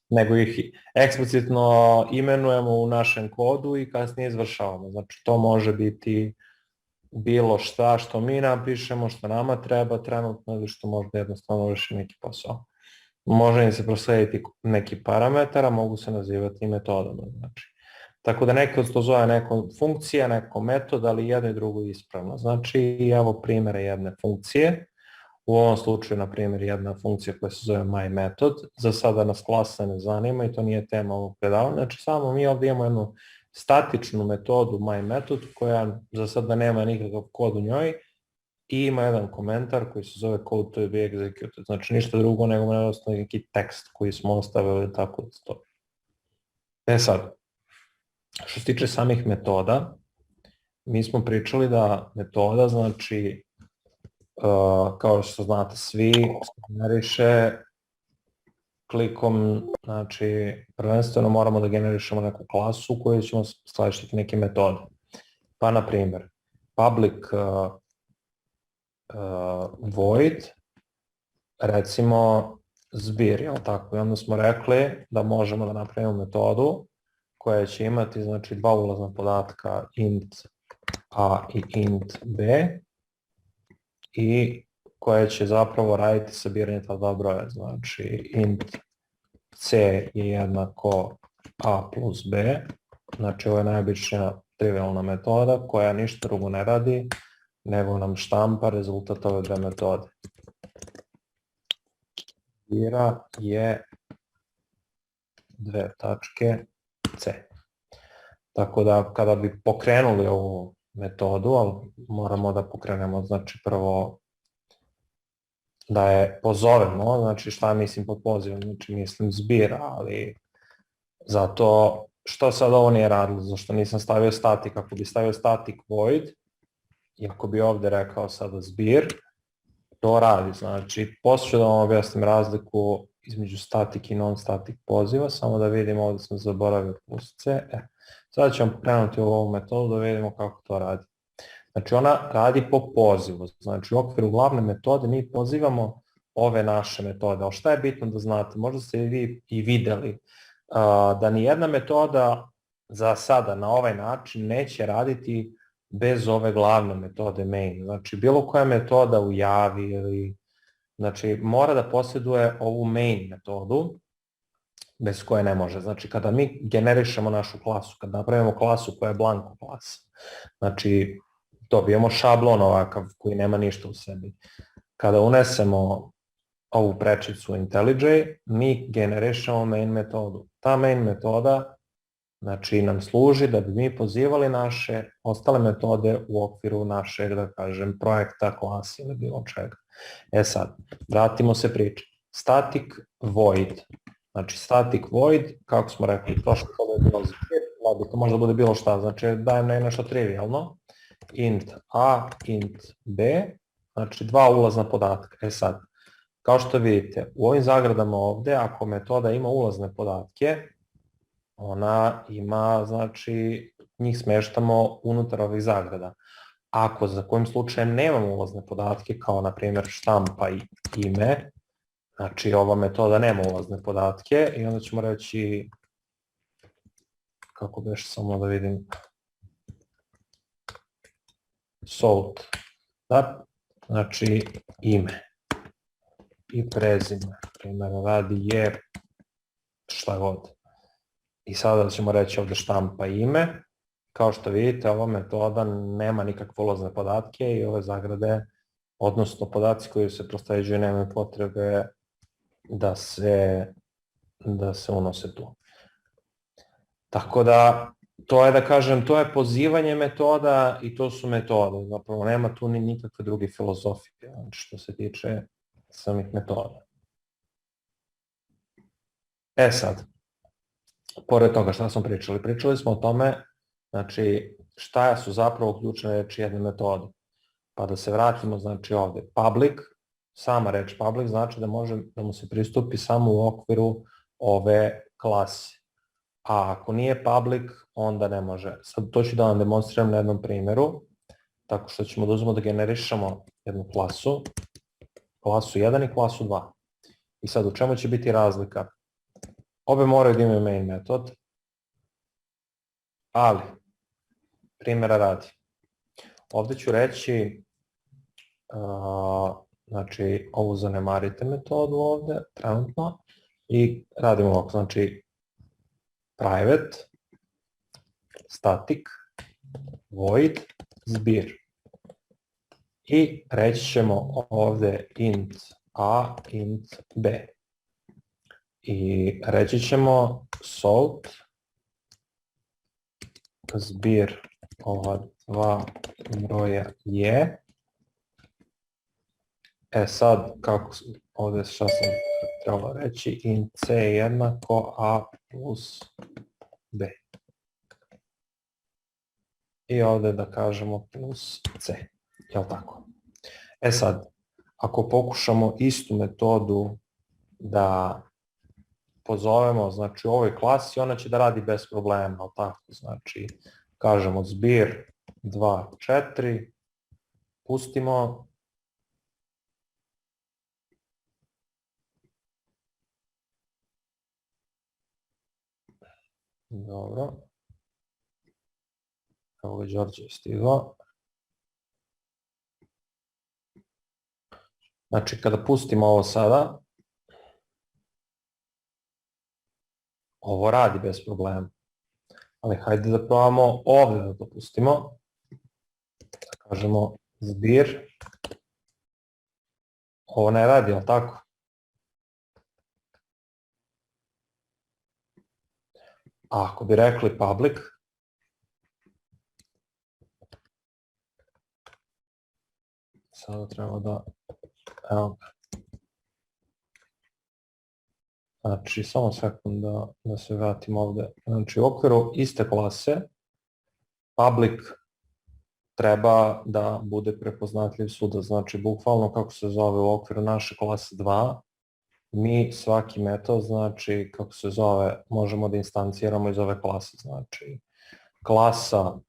nego ih eksplicitno imenujemo u našem kodu i kasnije izvršavamo. Znači to može biti bilo šta što mi napišemo, što nama treba trenutno ili što možda jednostavno vrši neki posao. Može im se proslediti neki parametar, a mogu se nazivati metodama. Znači. Tako da neko to zove neko funkcija, neko metod, ali jedno i drugo je ispravno. Znači, evo primjera jedne funkcije. U ovom slučaju, na primjer, jedna funkcija koja se zove myMethod. Za sada nas klasa ne zanima i to nije tema ovog predavanja. Znači, samo mi ovdje imamo jednu statičnu metodu myMethod koja za sada nema nikakav kod u njoj i ima jedan komentar koji se zove code to be executed. Znači, ništa drugo nego jednostavno neki tekst koji smo ostavili tako da stoji. Sad, što se tiče samih metoda, mi smo pričali da metoda, znači, kao što znate svi, generiše klikom, znači, prvenstveno moramo da generišemo neku klasu u kojoj ćemo skladištiti neke metode. Pa, na primjer, public void, recimo zbir, jel tako? I onda smo rekli da možemo da napravimo metodu koja će imati, znači, dva ulazna podatka int a i int b i koja će zapravo raditi sabiranje ta dva broja. Znači, int c je jednako a plus b, znači ovo je najobičnija trivialna metoda koja ništa drugo ne radi nego nam štampa rezultat ove dve metode. Zbira je dve tačke c. Tako da kada bi pokrenuli ovu metodu, ali moramo da pokrenemo, znači prvo da je pozovemo, znači šta mislim pod pozivom, znači mislim zbira, ali zato što sad ovo nije radilo, zašto nisam stavio static, ako bi stavio static void, i ako bi ovdje rekao sada zbir, to radi, znači poslije ću da vam objasnim razliku između static i non-static poziva, samo da vidimo, ovdje sam zaboravio plus c, sada ćemo pokrenuti ovu metodu da vidimo kako to radi. Znači ona radi po pozivu, znači u okviru glavne metode mi pozivamo ove naše metode, ali šta je bitno da znate, možda ste vi i vidjeli da nijedna metoda za sada na ovaj način neće raditi bez ove glavne metode main, znači bilo koja metoda u javi ili, znači mora da posjeduje ovu main metodu bez koje ne može, znači kada mi generišemo našu klasu, kada napravimo klasu koja je blanko klasa, znači dobijemo šablon ovakav koji nema ništa u sebi. Kada unesemo ovu prečicu IntelliJ, mi generišemo main metodu. Ta main metoda, znači, nam služi da bi mi pozivali naše ostale metode u okviru našeg, da kažem, projekta, klasi ili bilo čega. Sad, vratimo se priči. Static void. Znači, static void, kako smo rekli, prošlo to je bilo zbir, to možda bude bilo šta, znači dajem nešto trivialno. Int a, int b, znači dva ulazna podatka. Sad, kao što vidite, u ovim zagradama ovdje, ako metoda ima ulazne podatke, ona ima, znači, njih smještamo unutar ovih zagrada. Ako za kojim slučajem nemamo ulazne podatke, kao na primjer štampa i ime, znači ova metoda nema ulazne podatke i onda ćemo reći, kako beš, samo da vidim, sort, da, znači ime i prezime, primjer radi je šta god. I sada ćemo reći ovdje štampa ime, kao što vidite ova metoda nema nikakve ulazne podatke i ove zagrade, odnosno podaci koji se prosljeđuju nemaju potrebe da se unose tu. Tako da, to je da kažem, to je pozivanje metoda i to su metode, zapravo nema tu ni nikakve druge filozofije, znači što se tiče samih metoda. Sad, pored toga šta smo pričali? Pričali smo o tome, znači šta su zapravo ključne reči jedne metode. Pa da se vratimo, znači ovdje, public, sama reč public znači da može da mu se pristupi samo u okviru ove klase. A ako nije public, onda ne može. Sad to ću da vam demonstriram na jednom primjeru, tako što ćemo da uzmemo da generišemo jednu klasu, klasu 1 i klasu 2. I sad u čemu će biti razlika? Obe moraju da imaju main metod, ali, primjera radi, ovdje ću reći, znači, ovu zanemarite metodu ovdje, trenutno, i radimo ovako, znači, private, static, void, zbir. I reći ćemo ovdje int a, int b. I reći ćemo sort zbir ova dva broja je. Sad, kako ovdje šta sam trebalo reći, int c jednako a plus b. I ovdje da kažemo plus c. Jel' tako? Sad, ako pokušamo istu metodu da pozovemo, znači u ovoj klasi, ona će da radi bez problema, jel' tako? Znači, kažemo zbir 2, 4, pustimo. Dobro. Evo ga, Đorđe je stigao. Znači, kada pustimo ovo sada, ovo radi bez problema. Ali hajde da probamo ovdje da to pustimo. Da kažemo zbir. Ovo ne radi, jel' tako? A ako bi rekli public, sada treba da, evo, znači samo sekund da se vratim ovdje. Znači u okviru iste klase, public treba da bude prepoznatljiv svuda, znači bukvalno kako se zove u okviru naše klase 2, mi svaki metod, znači kako se zove, možemo da instanciramo iz ove klase, znači klasa,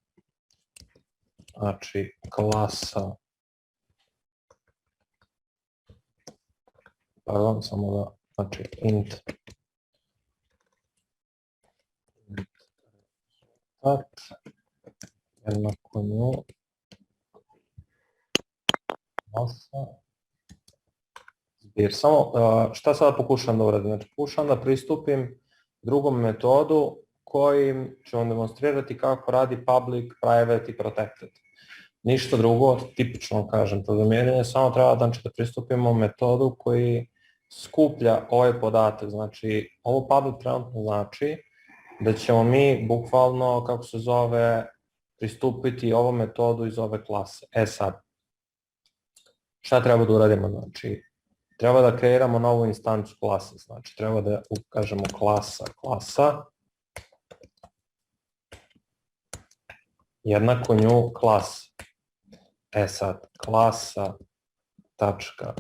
pardon, samo da, znači int jednako nju klasa zbir. Samo šta sada pokušam da uradim? Znači pokušam da pristupim drugom metodu kojim ću vam demonstrirati kako radi public, private i protected. Ništa drugo, tipično kažem programiranje, samo treba da pristupimo metodu koji skuplja ovaj podatak. Znači ovo public trenutno znači da ćemo mi bukvalno, kako se zove, pristupiti ovom metodu iz ove klase. Sad, šta treba da uradimo? Znači, treba da kreiramo novu instancu klase, znači treba da ukažemo klasa, jednako nju klasa. Sad, klasa, tačka,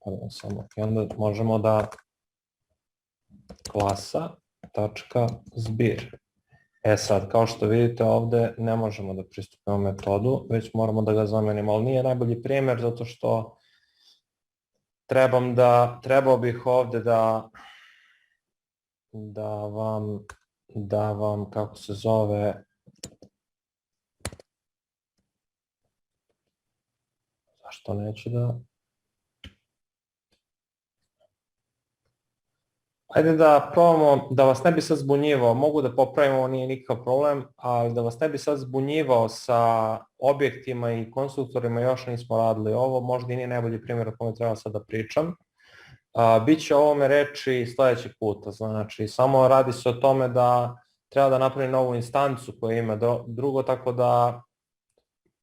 pardon, samo, i onda možemo da klasa, tačka, zbir. Sad, kao što vidite ovdje ne možemo da pristupimo metodu, već moramo da ga zamenimo, ali nije najbolji primjer zato što trebao bih ovdje da vam, kako se zove, zašto neću da, ajde da probamo, da vas ne bi sad zbunjivao, mogu da popravimo, nije nikakav problem, ali da vas ne bi sad zbunjivao sa objektima i konstruktorima, još nismo radili ovo, možda i nije najbolji primjer o kome treba sad da pričam. Biće o ovome reči sljedećeg puta, znači samo radi se o tome da treba da napravim novu instancu koja ima drugo, tako da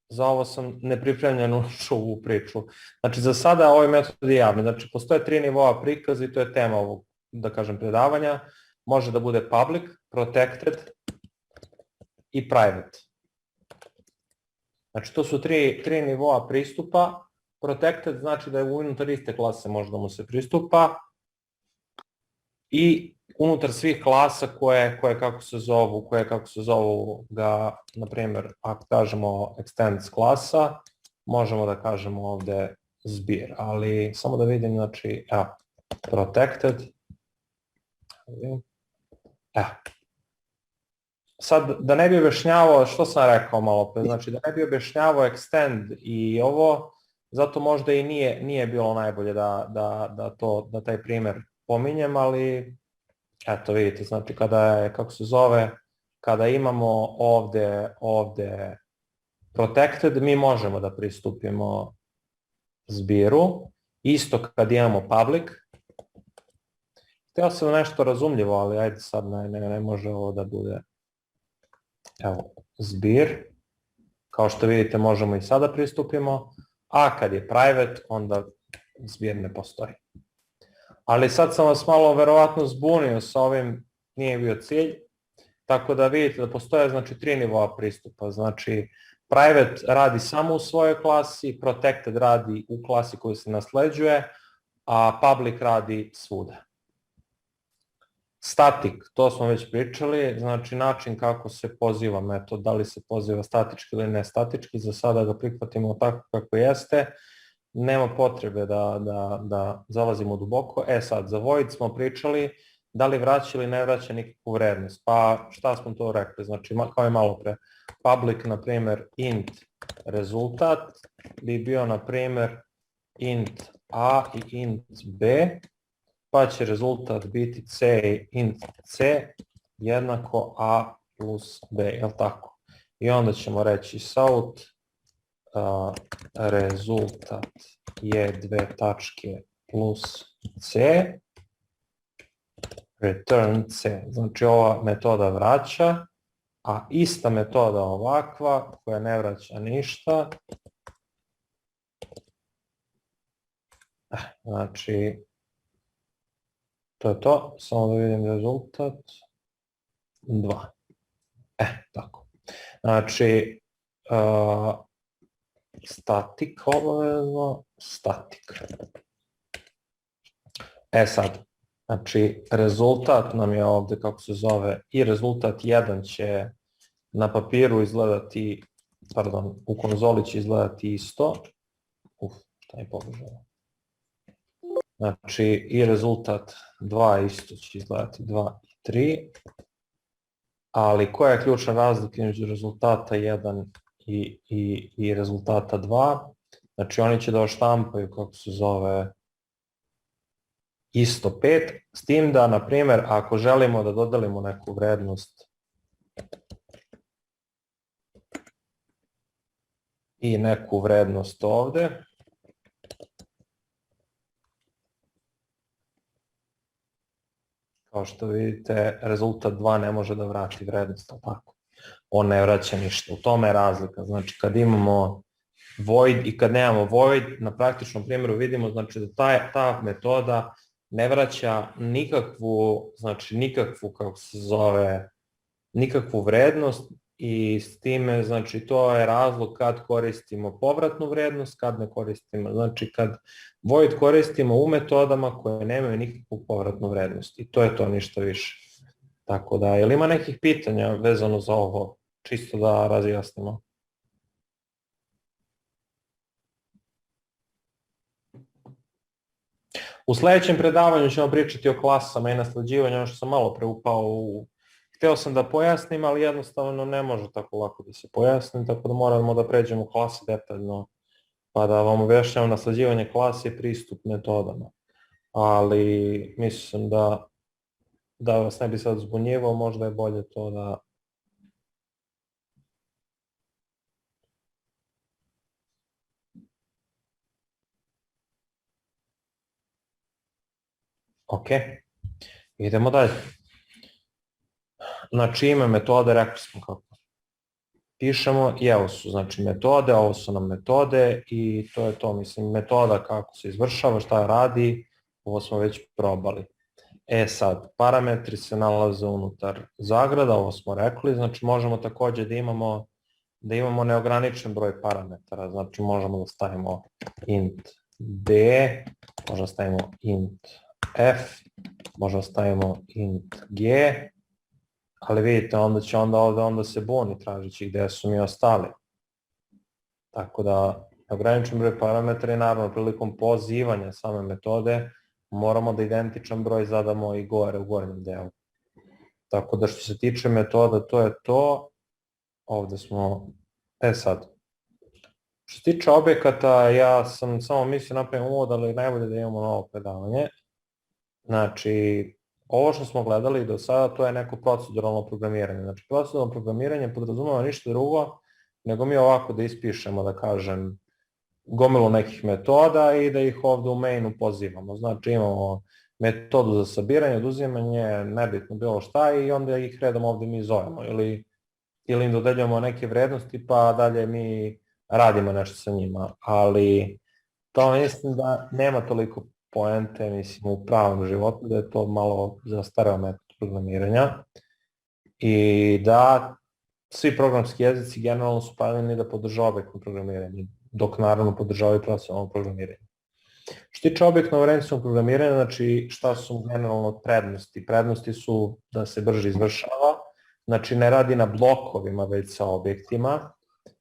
za ovo sam nepripremljen ušao u priču. Znači za sada ovaj metod je javni, znači postoje 3 nivoa prikaza i to je tema ovog, da kažem, predavanja. Može da bude public, protected i private. Znači to su 3 nivoa pristupa. Protected znači da je unutar iste klase može da mu se pristupa i unutar svih klasa koje kako se zovu ga, na primjer, ako kažemo extends klasa, možemo da kažemo ovdje zbir, ali samo da vidim, znači, protected, Evo. Sad, da ne bi objašnjavao, što sam rekao malo pre, znači da ne bi objašnjavao extend i ovo, zato možda i nije bilo najbolje da taj primer pominjem, ali eto vidite, znači kada je, kako se zove, kada imamo ovde protected, mi možemo da pristupimo zbiru, isto kad imamo public. Htio sam nešto razumljivo, ali ajde sad ne može ovo da bude. Evo, zbir, kao što vidite možemo i sada pristupimo, a kad je private, onda zbir ne postoji. Ali sad sam vas malo verovatno zbunio sa ovim, nije bio cilj, tako da vidite da postoje znači 3 nivoa pristupa, znači private radi samo u svojoj klasi, protected radi u klasi koju se nasleđuje, a public radi svuda. Static, to smo već pričali, znači način kako se poziva metod, da li se poziva statički ili ne statički, za sada ga prihvatimo tako kako jeste, nema potrebe da zalazimo duboko. Sad, za void smo pričali da li vraća ili ne vraća nikakvu vrednost, pa šta smo to rekli, znači kao i malo pre, public, na primer, int rezultat bi bio, na primer, int a i int b, pa će rezultat biti c int c jednako a plus b, je li tako? I onda ćemo reći south rezultat je 2 tačke plus c, return c, znači ova metoda vraća, a ista metoda ovakva koja ne vraća ništa, znači to je to, samo da vidim rezultat, 2. Tako. Znači, static obavezno, static. Sad, znači rezultat nam je ovde, kako se zove, i rezultat 1 će na papiru izgledati, pardon, u konzoli će izgledati isto. Šta je pobožano. Znači i rezultat 2 isto će izgledati 2 i 3, ali koja je ključna razlika između rezultata 1 i rezultata 2? Znači oni će da oštampaju, kako se zove, isto 5, s tim da, na primjer, ako želimo da dodelimo neku vrednost i neku vrednost ovde, kao što vidite, rezultat 2 ne može da vrati vrednost, tako. On ne vraća ništa. U tome je razlika. Znači, kad imamo void i kad nemamo void, na praktičnom primjeru vidimo znači, da ta metoda ne vraća nikakvu, znači nikakvu, kako se zove, nikakvu vrednost i s time, znači to je razlog kad koristimo povratnu vrednost, kad ne koristimo, znači kad void koristimo u metodama koje nemaju nikakvu povratnu vrednost i to je to, ništa više. Tako da, je li ima nekih pitanja vezano za ovo, čisto da razjasnimo? U sledećem predavanju ćemo pričati o klasama i nasleđivanju, ono što sam malo preupao u... Hteo sam da pojasnim, ali jednostavno ne može tako lako da se pojasni, tako da moramo da pređemo u klase detaljno, pa da vam objašnjam nasleđivanje klase i pristup metodama. Ali mislim da vas ne bi sad zbunjivao, možda je bolje to da... Ok, idemo dalje. Znači ime metode, rekli smo kako pišemo i evo su znači metode, ovo su nam metode i to je to, mislim metoda kako se izvršava, šta radi, ovo smo već probali. Sad, parametri se nalaze unutar zagrada, ovo smo rekli, znači možemo takođe da imamo neograničen broj parametara, znači možemo da stavimo int d, možemo da stavimo int f, možemo da stavimo int g, ali vidite, onda će ovde se buni tražići gde su mi ostali. Tako da, neograničen broj parametra i naravno prilikom pozivanja same metode moramo da identičan broj zadamo i gore u gornjem delu. Tako da što se tiče metoda, to je to. Ovde smo, sad. Što se tiče objekata, ja sam samo mislio napravim uvod, ali najbolje da imamo novo predavanje. Znači, ovo što smo gledali do sada, to je neko proceduralno programiranje. Znači, proceduralno programiranje podrazumeva ništa drugo, nego mi ovako da ispišemo, da kažem, gomilu nekih metoda i da ih ovde u mainu pozivamo. Znači, imamo metodu za sabiranje, oduzimanje, nebitno bilo šta i onda ih redom ovde mi zovemo ili im dodeljujemo neke vrednosti pa dalje mi radimo nešto sa njima, ali to mislim da nema toliko poente, mislim, u pravom životu, da je to malo zastareo metod programiranja i da svi programski jezici generalno su pravljeni da podržavaju objektno programiranje, dok naravno podržavaju proceduralno programiranje. Što tiče objektno-orijentisnog programiranja, znači šta su generalno prednosti? Prednosti su da se brže izvršava, znači ne radi na blokovima, već sa objektima.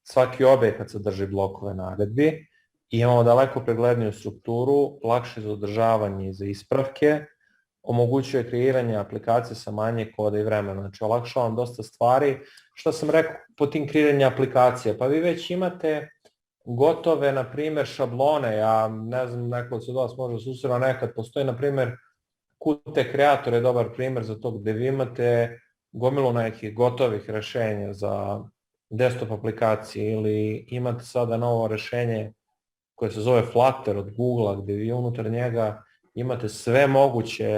Svaki objekat sadrži blokove naredbi i imamo daleko pregledniju strukturu, lakše za održavanje i za ispravke, omogućuje kreiranje aplikacije sa manje koda i vremena, znači olakšavam dosta stvari. Što sam rekao po tim kreiranju aplikacija? Pa vi već imate gotove, na primjer, šablone, ja ne znam, neko od vas može susreo nekad, postoji, na primjer, Qt Creator je dobar primjer za to gde vi imate gomilu nekih gotovih rešenja za desktop aplikacije ili imate sada novo rešenje koje se zove Flutter od Google-a gde vi unutar njega imate sve moguće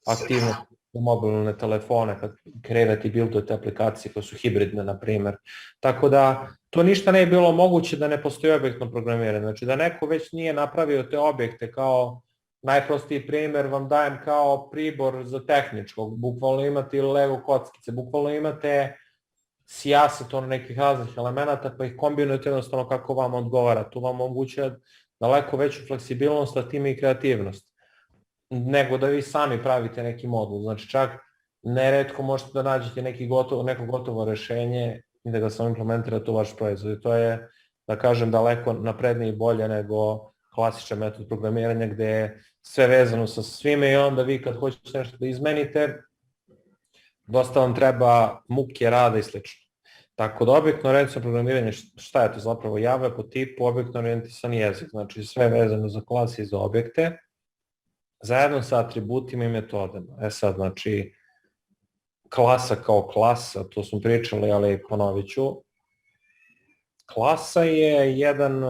aktivnosti za mobilne telefone kad kreirate i buildujete aplikacije koje su hibridne, na primjer. Tako da to ništa ne je bilo moguće da ne postoji objektno programiranje. Znači da neko već nije napravio te objekte kao najprostiji primjer vam dajem kao pribor za tehničkog, bukvalno imate ili Lego kockice, bukvalno imate sijaset nekih raznih elemenata pa ih kombinujete jednostavno kako vam odgovara. Tu vam omogućuje daleko veću fleksibilnost, a time i kreativnost, nego da vi sami pravite neki modul. Znači čak neretko možete da nađete neko gotovo rešenje i da ga samo implementirate u vaš proizvod. I to je, da kažem, daleko naprednije i bolje nego klasičan metod programiranja gde je sve vezano sa svime i onda vi kad hoćete nešto da izmenite, dosta vam treba muke, rada i slično. Tako da objektno orijentisano programiranje, šta je to zapravo? Java po tipu objektno orijentisan jezik, znači sve vezano za klase i za objekte, zajedno sa atributima i metodama. Sad, znači, klasa kao klasa, to smo pričali, ali ponovit ću. Klasa je jedan,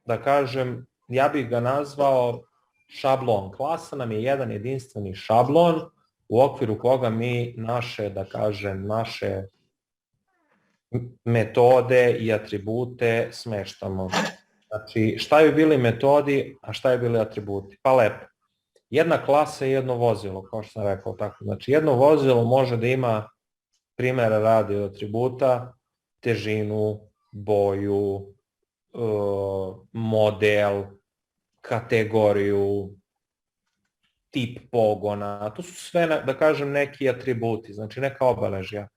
da kažem, ja bih ga nazvao šablon. Klasa nam je jedan jedinstveni šablon u okviru koga mi naše, da kažem, naše metode i atribute smeštamo. Znači, šta bi bili metodi, a šta bi bili atributi? Pa lepo. Jedna klasa je jedno vozilo, kao što sam rekao tako. Znači, jedno vozilo može da ima primjera radi od atributa, težinu, boju, model, kategoriju, tip pogona. To su sve, da kažem, neki atributi, znači neka obeležja.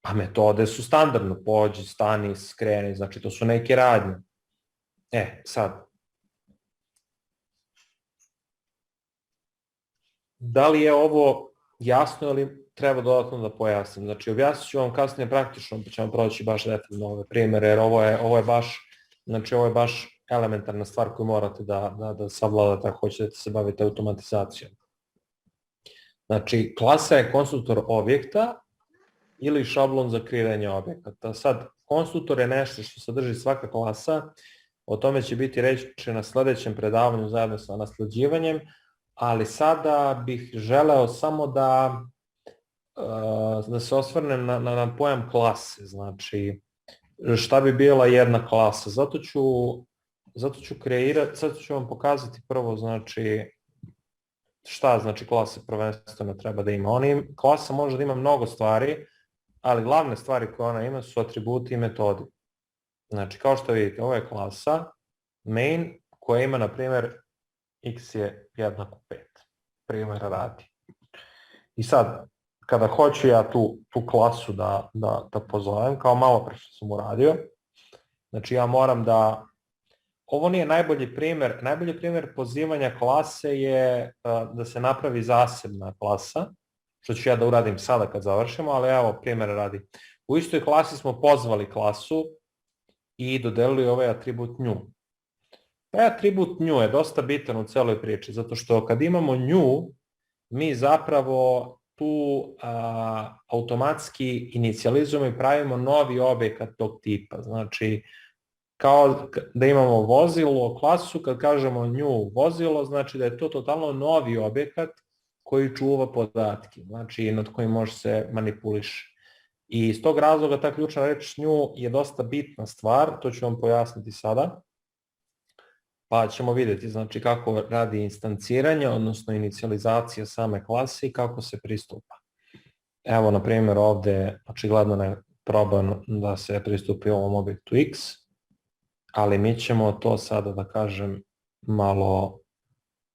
A metode su standardno, pođi, stani, skreni, znači to su neke radnje. Sad, da li je ovo jasno ili treba dodatno da pojasnim? Znači, objasnit ću vam kasnije praktično, pa ćemo proći baš detaljno ove primere, jer ovo je baš elementarna stvar koju morate da savladate ako hoćete da se bavite automatizacijom. Znači, klasa je konstruktor objekta ili šablon za kreiranje objekata. Sad, konstruktor je nešto što sadrži svaka klasa, o tome će biti reći na sledećem predavanju zajedno sa nasleđivanjem, ali sada bih želeo samo da se osvrnem na pojam klase, znači šta bi bila jedna klasa. Zato ću kreirati, sad ću vam pokazati prvo, znači, šta znači klasa prvenstveno treba da ima. Klasa može da ima mnogo stvari, ali glavne stvari koje ona ima su atributi i metodi. Znači, kao što vidite, ovo je klasa main koja ima, na primjer, x je jednako 5, primjera radi. I sad, kada hoću ja tu klasu da pozovem, kao malo pre što sam uradio, znači ja moram da ovo nije najbolji primjer pozivanja klase je da se napravi zasebna klasa, što ću ja da uradim sada kad završimo, ali evo primjer radi. U istoj klasi smo pozvali klasu i dodelili ovaj atribut nju. Taj atribut nju je dosta bitan u celoj priči, zato što kad imamo nju, mi zapravo tu automatski inicijalizujemo i pravimo novi objekat tog tipa. Znači, kao da imamo vozilo, klasu, kad kažemo nju vozilo, znači da je to totalno novi objekat koji čuva podatke, znači nad kojim može se manipuliše. I iz tog razloga ta ključna reč nju je dosta bitna stvar, to ću vam pojasniti sada, pa ćemo vidjeti znači kako radi instanciranje, odnosno inicijalizacija same klase i kako se pristupa. Evo, na primjer, ovde očigledno je problem da se pristupi ovom objektu x, ali mi ćemo to sada, da kažem,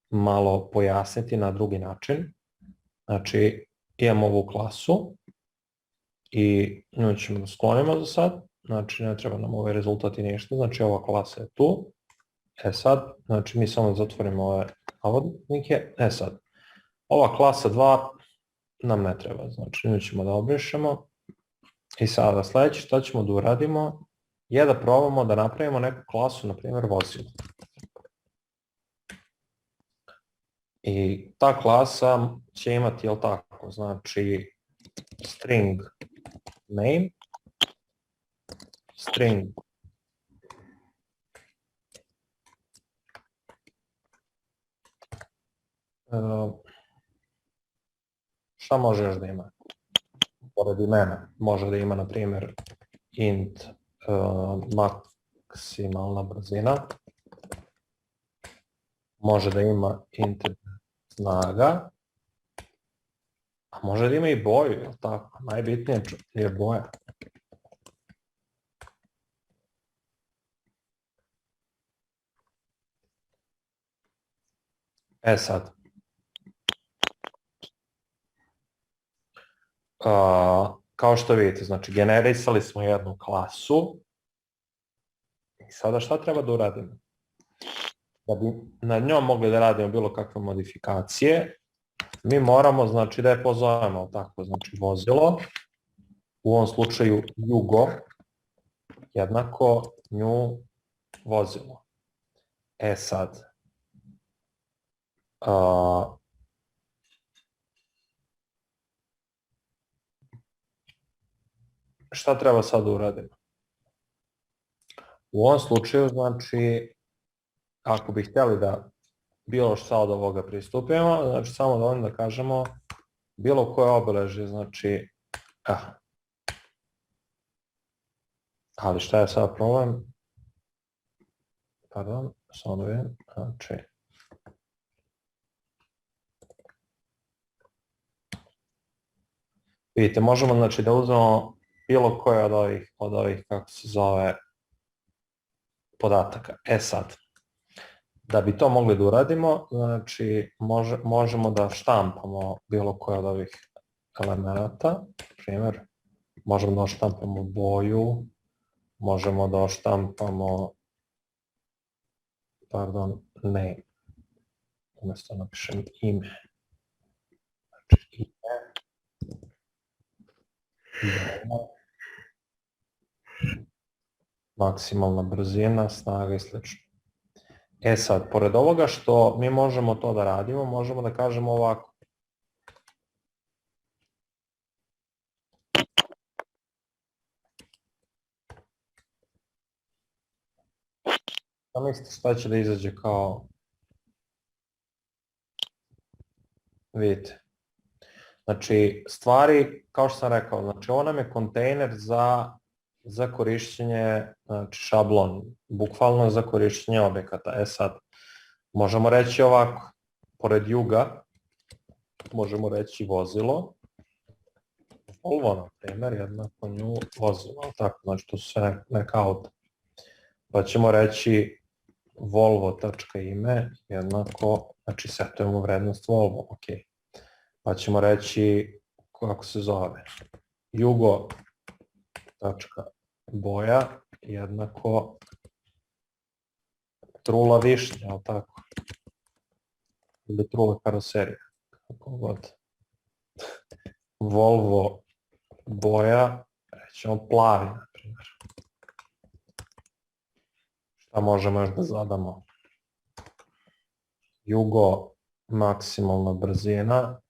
malo pojasniti na drugi način. Znači, imamo ovu klasu i nju ćemo da sklonimo za sad, znači ne treba nam ovaj rezultat i ništa, znači ova klasa je tu. Sad, znači mi samo zatvorimo ove navodnike, sad, ova klasa 2 nam ne treba, znači nju ćemo da obrišemo i sada sledeće što ćemo da uradimo je da probamo da napravimo neku klasu, na primjer vozilo. I ta klasa će imati, jel tako, znači string name, string šta može još da ima? Pored imena, može da ima, na primjer, int maksimalna brzina, može da ima int snaga, a može da ima i boju, je li tako? Najbitnije je boja. Sad, kao što vidite, znači generisali smo jednu klasu i sada šta treba da uradimo? Da bi na njom mogli da radimo bilo kakve modifikacije, mi moramo, znači, da je pozovemo, tako, znači, vozilo, u ovom slučaju jugo, jednako nju vozilo. Sad, šta treba sad da uradimo? U ovom slučaju, znači, ako bi htjeli da bilo šta od ovoga pristupimo, znači samo dovoljno da kažemo bilo koje obeležje, znači, ali šta je sad problem? Pardon, samo da vidim, znači, vidite, možemo, znači, da uzmemo bilo koje od ovih, kako se zove, podataka. Sad, da bi to mogli da uradimo, znači možemo da štampamo bilo koje od ovih elemenata, na primjer, možemo da štampamo boju, možemo da štampamo, name, umjesto napišem ime, znači ime, maksimalna brzina, snaga i sl. Sad, pored ovoga što mi možemo to da radimo, možemo da kažemo ovako. Šta mislite šta će da izađe kao... Vidite. Znači, stvari, kao što sam rekao, znači ovo nam je kontejner za korišćenje, znači šablon, bukvalno za korišćenje objekata. Sad, možemo reći ovako, pored juga, možemo reći vozilo, Volvo, na primjer, jednako nju vozilo, tako, znači to su sve neka auta. Pa ćemo reći volvo.ime jednako, znači setujemo vrednost Volvo, ok. Pa ćemo reći, kako se zove, jugo.boja jednako trula višnja, ali tako? Ili trula karoserija, kako god. Volvo boja, rećemo plavi, na primjer. Šta možemo još da zadamo? Jugo, maksimalna brzina,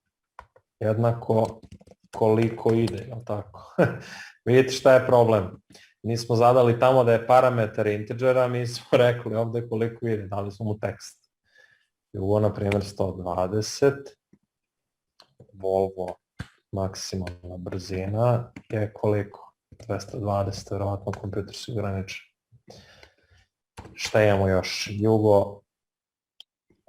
jednako koliko ide, jel tako? Vidite šta je problem. Mi smo zadali tamo da je parametar integera, mi smo rekli ovde koliko ide, dali smo mu tekst. Jugo, na primjer, 120, Volvo, maksimalna brzina je koliko? 220, verovatno kompjuter se ograniči. Šta imamo još? Jugo,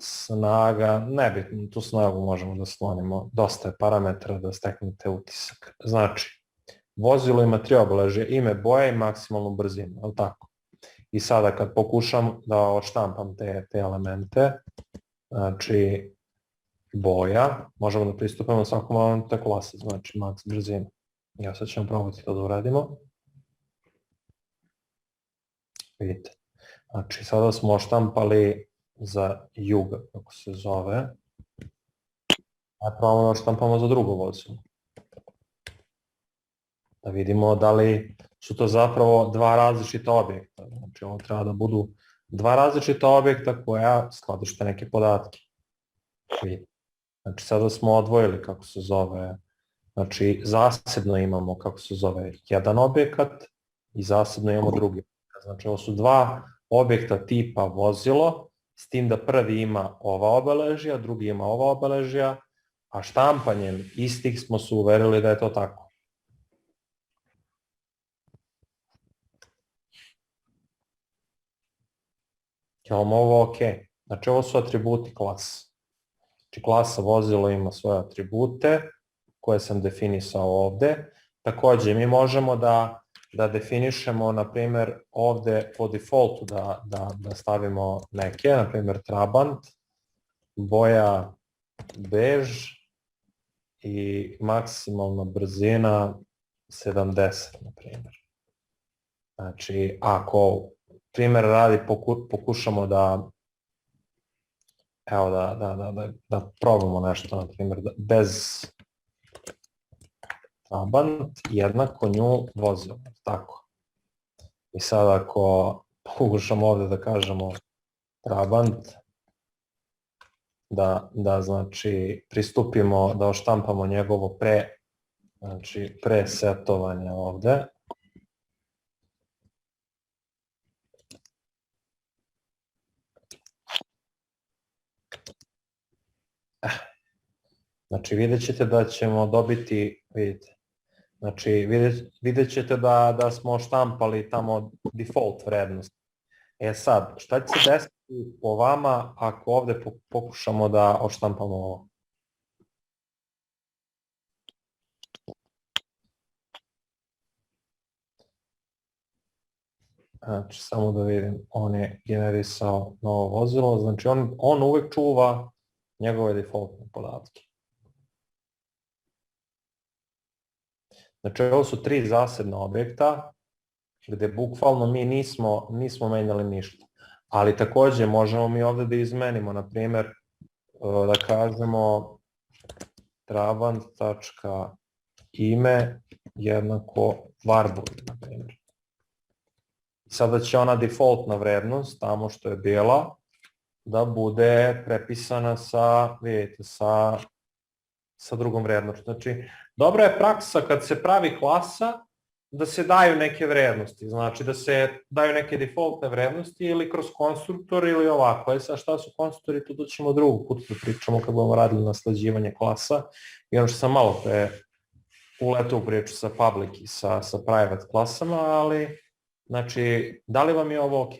snaga, nebitno, tu snagu možemo da slonimo. Dosta je parametra da steknete utisak. Znači, vozilo ima 3 obeležja, ime, boja i maksimalnu brzinu, je li tako? I sada kad pokušam da odštampam te elemente, znači boja, možemo da pristupimo svakom elementu te klase, znači max brzina. Ja sad ćemo probati to da uradimo. Vidite. Znači sada smo odštampali za juga, kako se zove. A probamo da odštampamo za drugo vozilo. Da vidimo da li su to zapravo dva različita objekta. Znači ovo treba da budu dva različita objekta koja skladište neke podatke. Znači sada smo odvojili kako se zove, znači zasebno imamo kako se zove jedan objekat i zasebno imamo drugi. Znači ovo su dva objekta tipa vozilo, s tim da prvi ima ova obeležja, drugi ima ova obeležja, a štampanjem istih smo se uverili da je to tako. Je vam ovo ok? Znači ovo su atributi klase. Znači klasa vozilo ima svoje atribute koje sam definisao ovde. Takođe mi možemo da definišemo, na primer, ovde po defaultu da stavimo neke, na primer Trabant, boja bež i maksimalna brzina 70, na primer. Znači, ako primer radi pokušamo da evo da probamo nešto, na primjer, bez Trabant jednako nju vozilo, tako. I sad ako pokušamo ovde da kažemo Trabant, da znači pristupimo, da oštampamo njegovo presetovanje ovde. Znači vidjet ćete da ćemo dobiti, vidite, znači vidjet ćete da smo štampali tamo default vrednost. E sad, šta će se desiti po vama ako ovde pokušamo da odštampamo ovo? Znači, samo da vidim, on je generisao novo vozilo, znači on uvek čuva njegove defaultne podatke. Znači, ovo su 3 zasebna objekta, gde bukvalno mi nismo menjali ništa. Ali takođe možemo mi ovde da izmenimo, na primer, da kažemo trabant.ime jednako varbovi, na primer. Sada će ona defaultna vrednost, tamo što je bila, da bude prepisana vidite, sa drugom vrednošću. Znači, dobra je praksa kad se pravi klasa da se daju neke vrednosti, znači da se daju neke defaultne vrednosti ili kroz konstruktor ili ovako. Sad šta su konstruktori, to ćemo drugog puta da pričamo kad budemo radili nasleđivanje klasa. I ono što sam malo pre uletao u priču sa public i sa private klasama, ali znači, da li vam je ovo ok?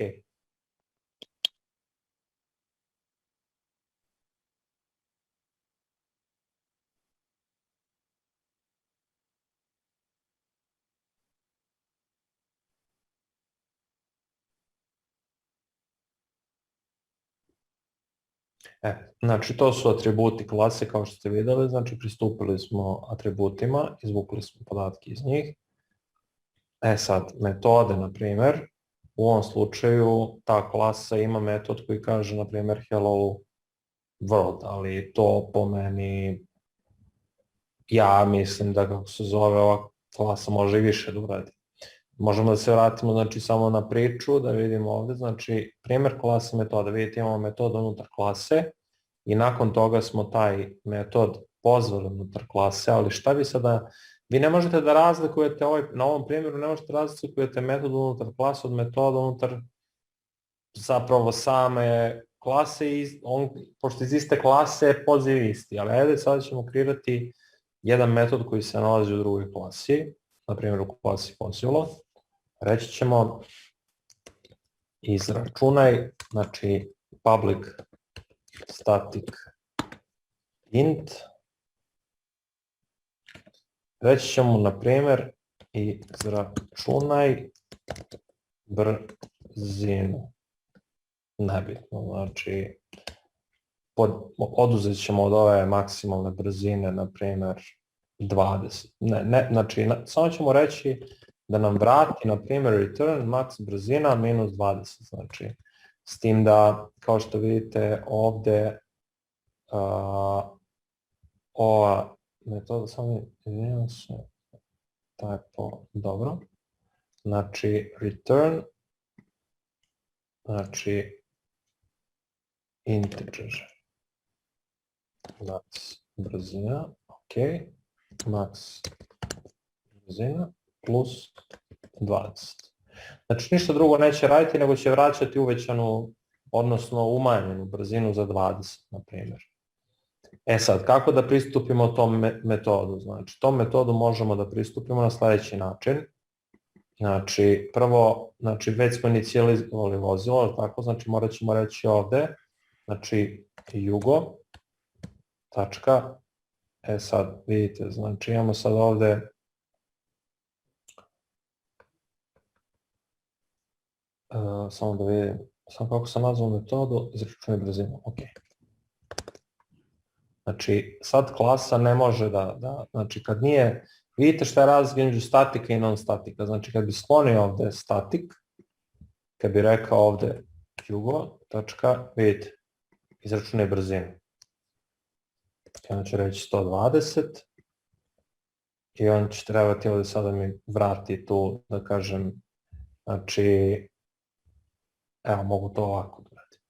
Znači to su atributi klase kao što ste videli, znači pristupili smo atributima, izvukli smo podatke iz njih. Sad, metode, na primer, u ovom slučaju ta klasa ima metod koji kaže, na primjer, hello world, ali to po meni, ja mislim da kako se zove ova klasa može i više da uradi. Možemo da se vratimo znači samo na priču, da vidimo ovde, znači primjer klase metoda, vidite imamo metod unutar klase i nakon toga smo taj metod pozvali unutar klase, ali šta vi sada, vi ne možete da razlikujete na ovom primjeru, ne možete da razlikujete metod unutar klase od metoda unutar zapravo same klase, pošto iz iste klase poziv isti, ali ajde sada ćemo kreirati jedan metod koji se nalazi u drugoj klasi, na primjer u klasi pozivilo. Reći ćemo izračunaj, znači public static int, reći ćemo na primjer izračunaj brzinu, nebitno, znači oduzet ćemo od ove maksimalne brzine, na primjer 20, znači samo ćemo reći da nam vrati, na primjer, return max brzina minus 20, znači, s tim da, kao što vidite ovde, ova metoda, samo izvinjam se, typo, dobro, znači, return, znači, integer, max brzina, ok, max brzina, plus 20. Znači ništa drugo neće raditi, nego će vraćati uvećanu, odnosno umanjenu brzinu za 20, na primjer. E sad, kako da pristupimo tom metodu? Znači, tom metodu možemo da pristupimo na sledeći način. Znači, prvo, znači već smo inicijalizovali vozilo, tako, znači morat ćemo reći ovde, znači jugo, tačka, e sad, vidite, znači imamo sad ovde samo da vidim, samo kako sam nazvao metodu, izračunaj brzinu, ok. Znači, sad klasa ne može znači kad nije, vidite šta je razlika između statika i non-statika, znači kad bi sklonio ovde statik, kad bi rekao ovde jugo, tačka, vidite, izračunaj brzinu. I onda će reći 120 i on će trebati ovde sada mi vrati tu, da kažem, znači, evo, mogu to ovako da radim.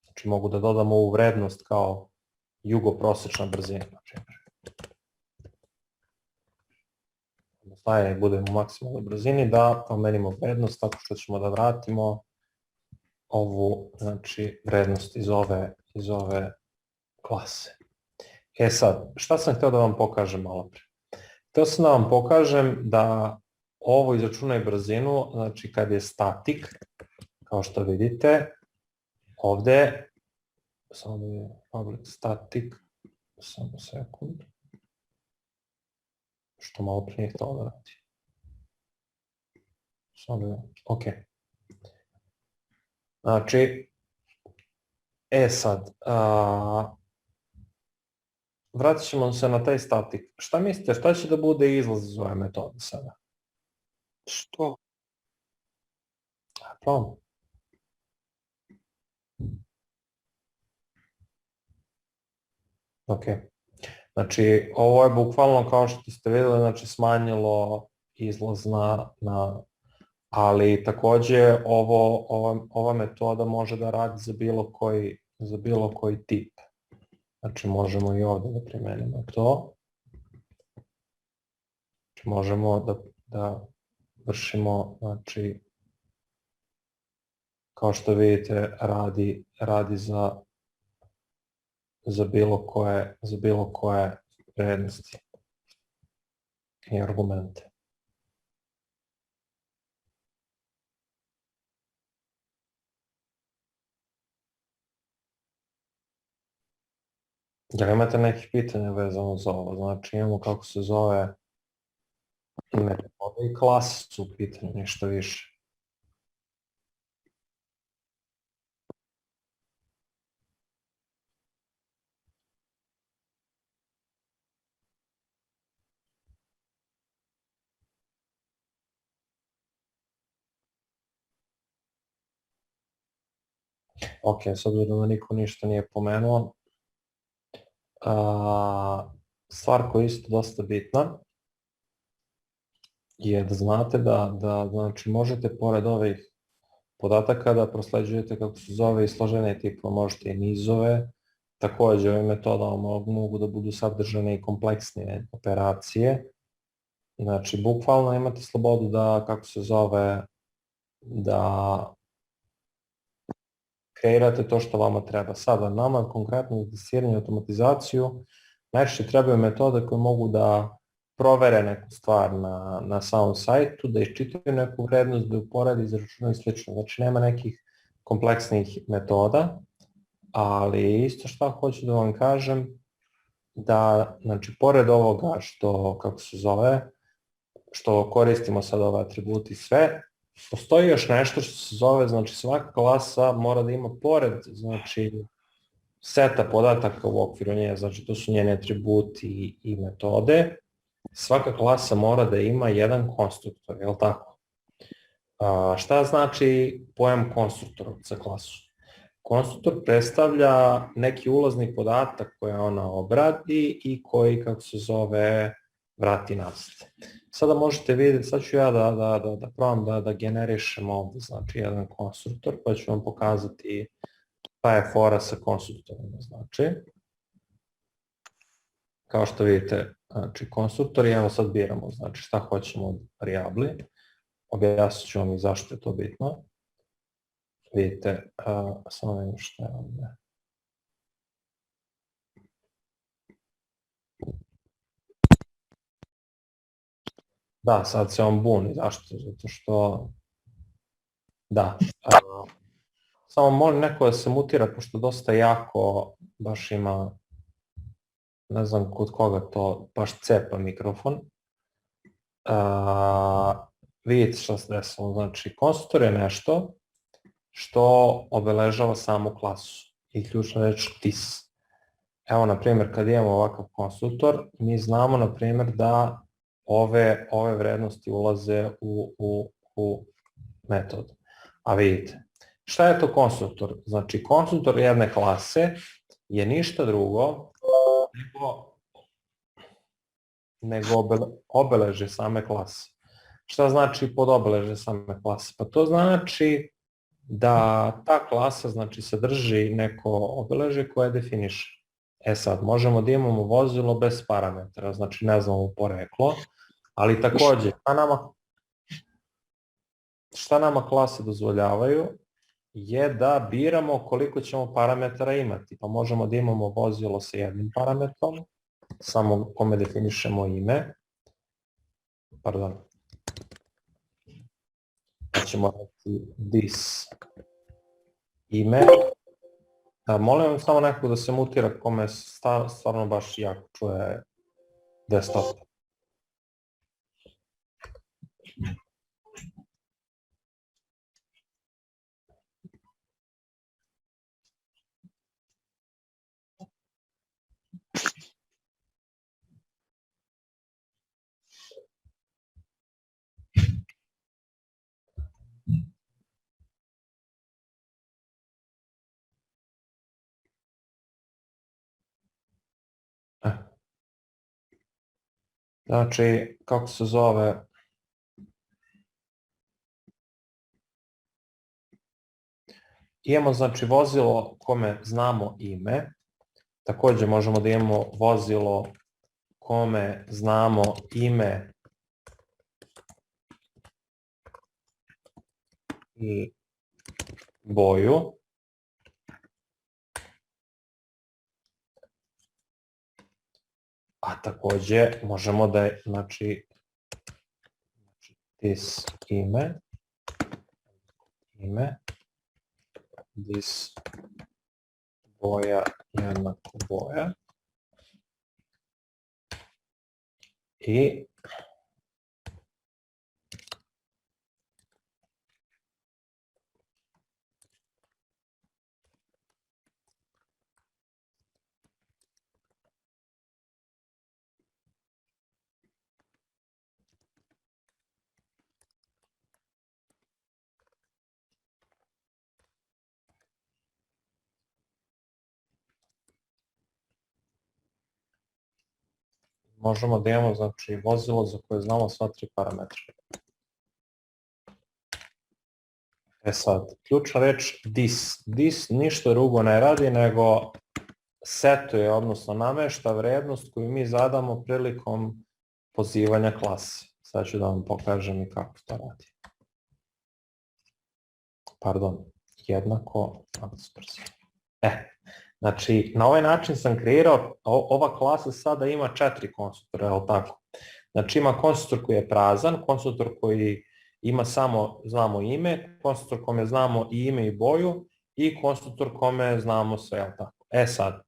Znači, mogu da dodam ovu vrednost kao jugo prosečna brzina, na primjer. Staje budemo u maksimalnoj brzini, da promenimo vrednost tako što ćemo da vratimo ovu, znači, vrednost iz ove klase. E sad, šta sam hteo da vam pokažem malo pre? Hteo sam da vam pokažem da ovo izračunaj brzinu, znači kad je statik, kao što vidite, ovde, samo da je public static, samo sekund, što malo pre nije htio da radi. Samo da je, ok. Znači, sad, vratit ćemo se na taj statik. Šta mislite, šta će da bude izlaz iz ove metode sada? Što? Problem. Ok. Znači, ovo je bukvalno, kao što ste videli, znači smanjilo izlaz ali takođe ova metoda može da radi za bilo koji tip. Znači, možemo i ovde da primenimo to. Znači, možemo da vršimo, znači, kao što vidite, radi za bilo koje vrednosti i argumente. Da li imate nekih pitanja vezano za ovo? Znači imamo kako se zove metoda i klase su u pitanju, ništa više. Ok, s obzirom da niko ništa nije pomenuo, stvar koja je isto dosta bitna je da znate da znači, možete pored ovih podataka da prosleđujete kako se zove i složene tipa, možete i nizove, takođe ovim metodama mogu da budu sadržane i kompleksnije operacije, znači bukvalno imate slobodu da, kako se zove, da kreirate to što vama treba. Sada, nama konkretno za testiranje i automatizaciju najčešće trebaju metode koje mogu da provere neku stvar na samom sajtu, da iščitaju neku vrednost, da ju poredi, izračunaju i slično. Znači, nema nekih kompleksnih metoda, ali isto šta hoću da vam kažem, da, znači, pored ovoga što, kako se zove, što koristimo sad ove atributi i sve, postoji još nešto što se zove, znači svaka klasa mora da ima pored, znači, seta podataka u okviru nje, znači to su njeni atributi i metode, svaka klasa mora da ima jedan konstruktor, je li tako? Šta znači pojam konstruktora za klasu? Konstruktor predstavlja neki ulazni podatak koji ona obradi i koji, kako se zove, vrati nazad. Sada možete vidjeti, sad ću ja da probam da generišem ovde, znači jedan konstruktor, pa ću vam pokazati šta je fora sa konstruktorima, znači. Kao što vidite, znači konstruktori, evo sad biramo, znači šta hoćemo od varijabli, objasnit ću vam i zašto je to bitno. Vidite, samo vidim šta je ovde. Da, sad se on buni, zašto? Zato što, da, samo molim neko da se mutira, pošto dosta jako baš ima, ne znam kod koga to, baš cepa mikrofon. Vidite šta se desilo, znači konstruktor je nešto što obeležava samu klasu i ključna reč this. Evo, na primjer, kad imamo ovakav konstruktor, mi znamo, na primjer, da ove vrednosti ulaze u metod. A vidite, šta je to konstruktor? Znači, konstruktor jedne klase je ništa drugo nego obeležje same klase. Šta znači pod obeležje same klase? Pa to znači da ta klasa znači sadrži neko obeležje koje definiše. E sad, možemo da imamo vozilo bez parametara, znači ne znamo poreklo, ali takođe, šta nama klase dozvoljavaju je da biramo koliko ćemo parametara imati. Pa možemo da imamo vozilo sa jednim parametrom, samo kome definišemo ime, pardon, pa ćemo reći this ime. Molim vam samo nekog da se mutira kome stvarno baš jako čuje desktop. Znači, kako se zove, imamo znači vozilo kome znamo ime, takođe možemo da imamo vozilo kome znamo ime i boju. A takođe možemo da je, znači, this ime, this boja jednako boja i možemo da imamo znači vozilo za koje znamo sva 3 parametra. Sad, ključna reč this. This ništa drugo ne radi nego setuje, odnosno namešta vrednost koju mi zadamo prilikom pozivanja klase. Sad ću da vam pokažem i kako to radi. Pardon, jednako znači na ovaj način sam kreirao, ova klasa sada ima 4 konstruktora, je li tako? Znači ima konstruktor koji je prazan, konstruktor koji ima samo, znamo ime, konstruktor kome znamo i ime i boju i konstruktor kome znamo sve, je li tako? Sad,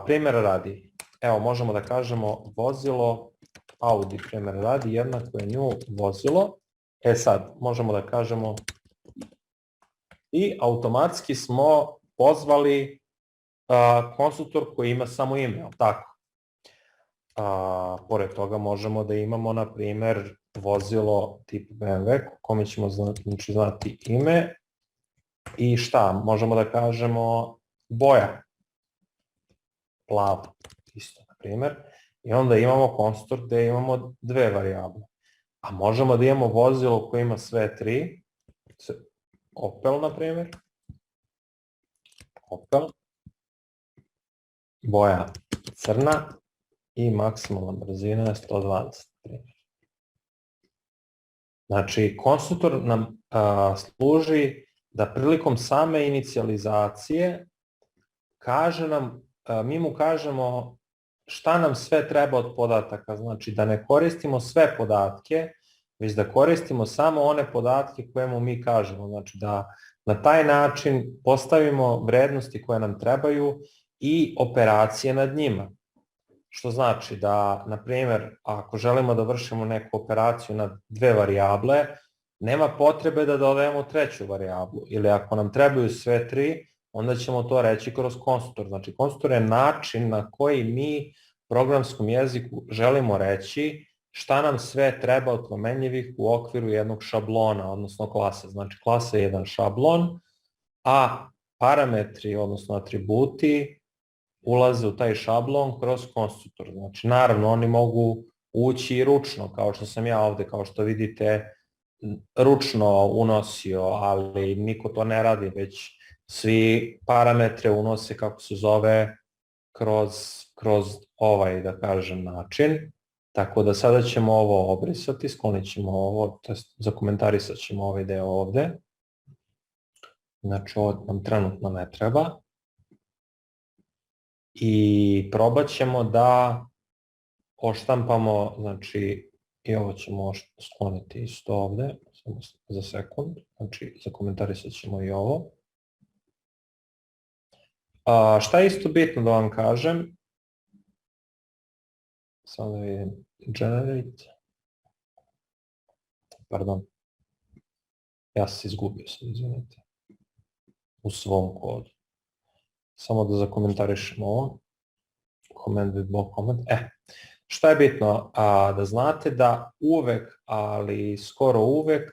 primjer radi, evo možemo da kažemo vozilo Audi, primjer radi, jednako je nju vozilo, sad možemo da kažemo i automatski smo pozvali konstruktor koji ima samo ime, je li tako? Pored toga možemo da imamo, na primjer, vozilo tip BMW, kome ćemo znati ime i šta, možemo da kažemo boja, plava, isto, na primjer, i onda imamo konstruktor gde imamo 2 varijable. A možemo da imamo vozilo koje ima sve 3, Opel, na primjer, Opel, boja crna i maksimalna brzina je 120. Znači, konstruktor nam služi da prilikom same inicijalizacije kaže nam, mi mu kažemo šta nam sve treba od podataka, znači da ne koristimo sve podatke, već da koristimo samo one podatke koje mu mi kažemo, znači da na taj način postavimo vrednosti koje nam trebaju i operacije nad njima. Što znači da, na primjer, ako želimo da vršimo neku operaciju na 2 varijable, nema potrebe da dodajemo 3. varijablu. Ili ako nam trebaju sve 3, onda ćemo to reći kroz konstruktor. Znači, konstruktor je način na koji mi programskom jeziku želimo reći šta nam sve treba od promenljivih u okviru jednog šablona, odnosno klase. Znači, klasa je jedan šablon, a parametri, odnosno atributi, ulaze u taj šablon kroz konstruktor. Znači, naravno, oni mogu ući i ručno, kao što sam ja ovde, kao što vidite, ručno unosio, ali niko to ne radi, već svi parametre unose, kako se zove, kroz ovaj, da kažem, način. Tako da sada ćemo ovo obrisati, sklonit ćemo ovo, to jest zakomentarisat ćemo ovaj deo ovde. Znači, ovo nam trenutno ne treba. I probat ćemo da oštampamo, znači, i ovo ćemo skloniti isto ovde, samo za sekund, znači, zakomentarisat ćemo i ovo. Šta je isto bitno da vam kažem? Samo da vidim, generate, pardon, ja sam se izgubio, izvinite, u svom kodu. Samo da zakomentarišemo ovo, comment with block comment. Šta je bitno? Da znate da uvek, ali skoro uvek,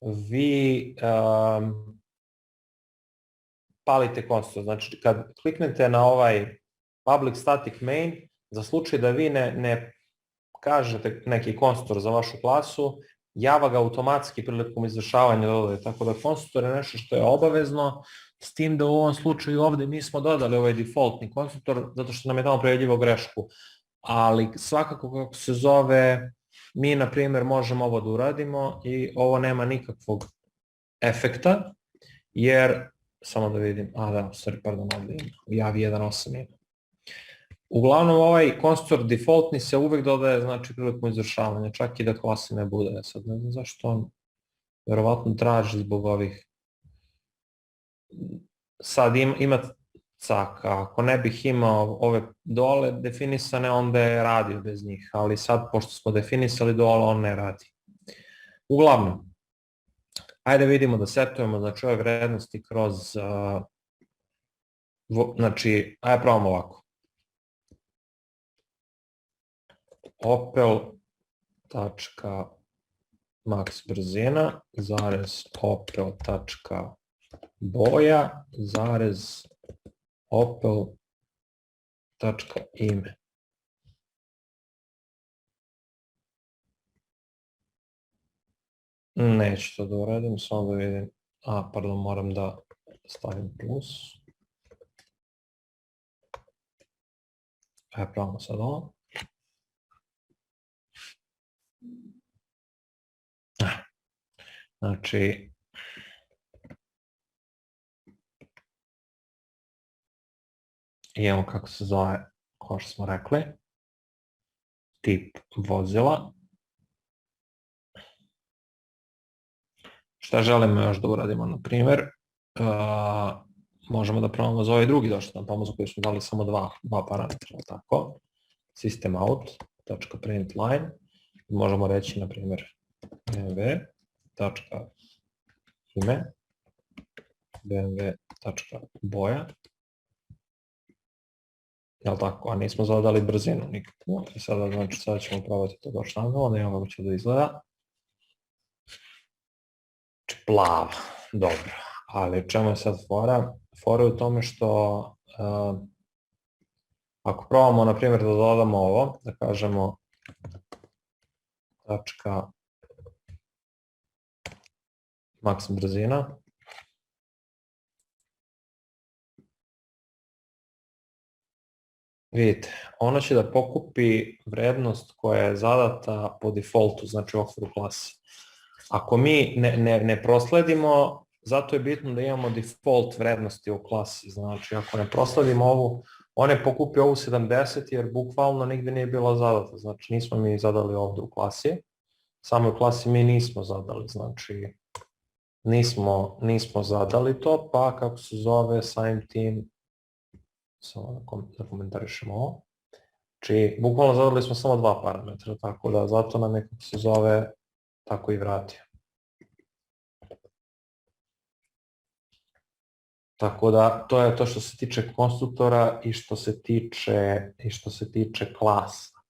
vi palite konstruktor. Znači, kad kliknete na ovaj public static main, za slučaj da vi ne kažete neki konstruktor za vašu klasu, Java ga automatski prilikom izvršavanja dodaje. Tako da konstruktor je nešto što je obavezno, s tim da u ovom slučaju ovde mi smo dodali ovaj defaultni konstruktor, zato što nam je tamo prijavljivo grešku. Ali svakako, kako se zove, mi, na primjer, možemo ovo da uradimo i ovo nema nikakvog efekta, jer, samo da vidim, pardon, ovde ima, u Javi 1.8 ima. Uglavnom, ovaj konstruktor defaultni se uvek dodaje, znači, prilikom izvršavanja, čak i da klase ne bude. Sad ne znam zašto on verovatno traži zbog ovih. Sad ima caka, ako ne bih imao ove dole definisane, onda je radio bez njih, ali sad, pošto smo definisali dole, on ne radi. Uglavnom, ajde vidimo da setujemo, znači, ove vrednosti kroz, znači, ajde probamo ovako. Opel.max brzina, zarez Opel.boja, zarez Opel.ime. Neću to da uradim, samo da vidim. Pardon, moram da stavim plus. Pravimo sad ovo. Znači, imamo kako se zove, kao što smo rekli, tip vozila. Šta želimo još da uradimo? Na primjer, možemo da probamo za ovaj drugi došli nam pomoć koji smo dali samo dva parametra, tako? System out.println. Možemo reći, na primjer, bmw.ime, bmw.boja. Jel' tako? A nismo zadali brzinu nikakvu. I sada, znači, sada ćemo probati to doći nanovo, da imamo kako će da izgleda. Plava, dobro. Ali čemu je sad fora? Fora je u tome što ako probamo, na primjer, da dodamo ovo, da kažemo tačka max brzina, vidite, ono će da pokupi vrednost koja je zadata po defaultu, znači u okviru klase. Ako mi ne prosledimo, zato je bitno da imamo default vrednosti u klasi, znači ako ne prosledimo ovu, on je pokupio ovu 70 jer bukvalno nigde nije bila zadata, znači nismo mi zadali ovdje u klasi, samo u klasi mi nismo zadali, znači nismo zadali to, pa kako se zove samim tim, samo da komentarišemo ovo, znači bukvalno zadali smo samo dva parametra, tako da zato nam je kako se zove tako i vratio. Tako da to je to što se tiče konstruktora i što se tiče klasa.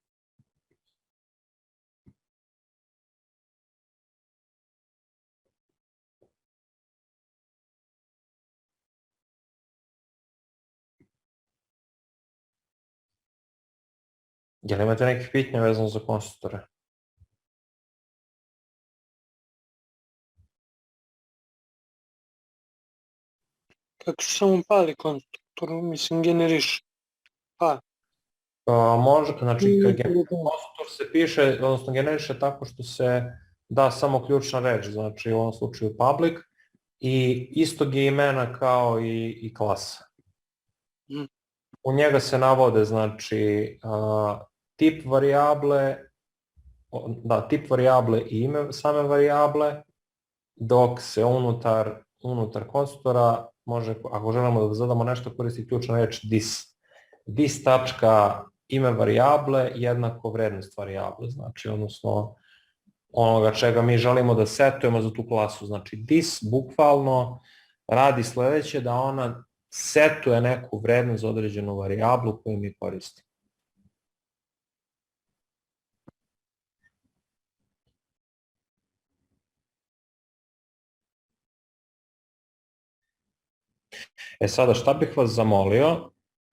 Jel imate nekih pitanja vezano za konstruktore? Kako se samo pali konstruktor, mislim generiš. Može, znači konstruktor se piše, odnosno generiše tako što se da samo ključna reč, znači u ovom slučaju public i istog je imena kao i klasa. U njega se navode, znači, tip varijable i ime same varijable, dok se unutar konstruktora može, ako želimo da zadamo nešto, koristi ključna reč this. This tačka ime varijable jednako vrednost varijable, znači, odnosno onoga čega mi želimo da setujemo za tu klasu. Znači, this bukvalno radi sledeće, da ona setuje neku vrednost za određenu varijablu koju mi koristimo. Sada, šta bih vas zamolio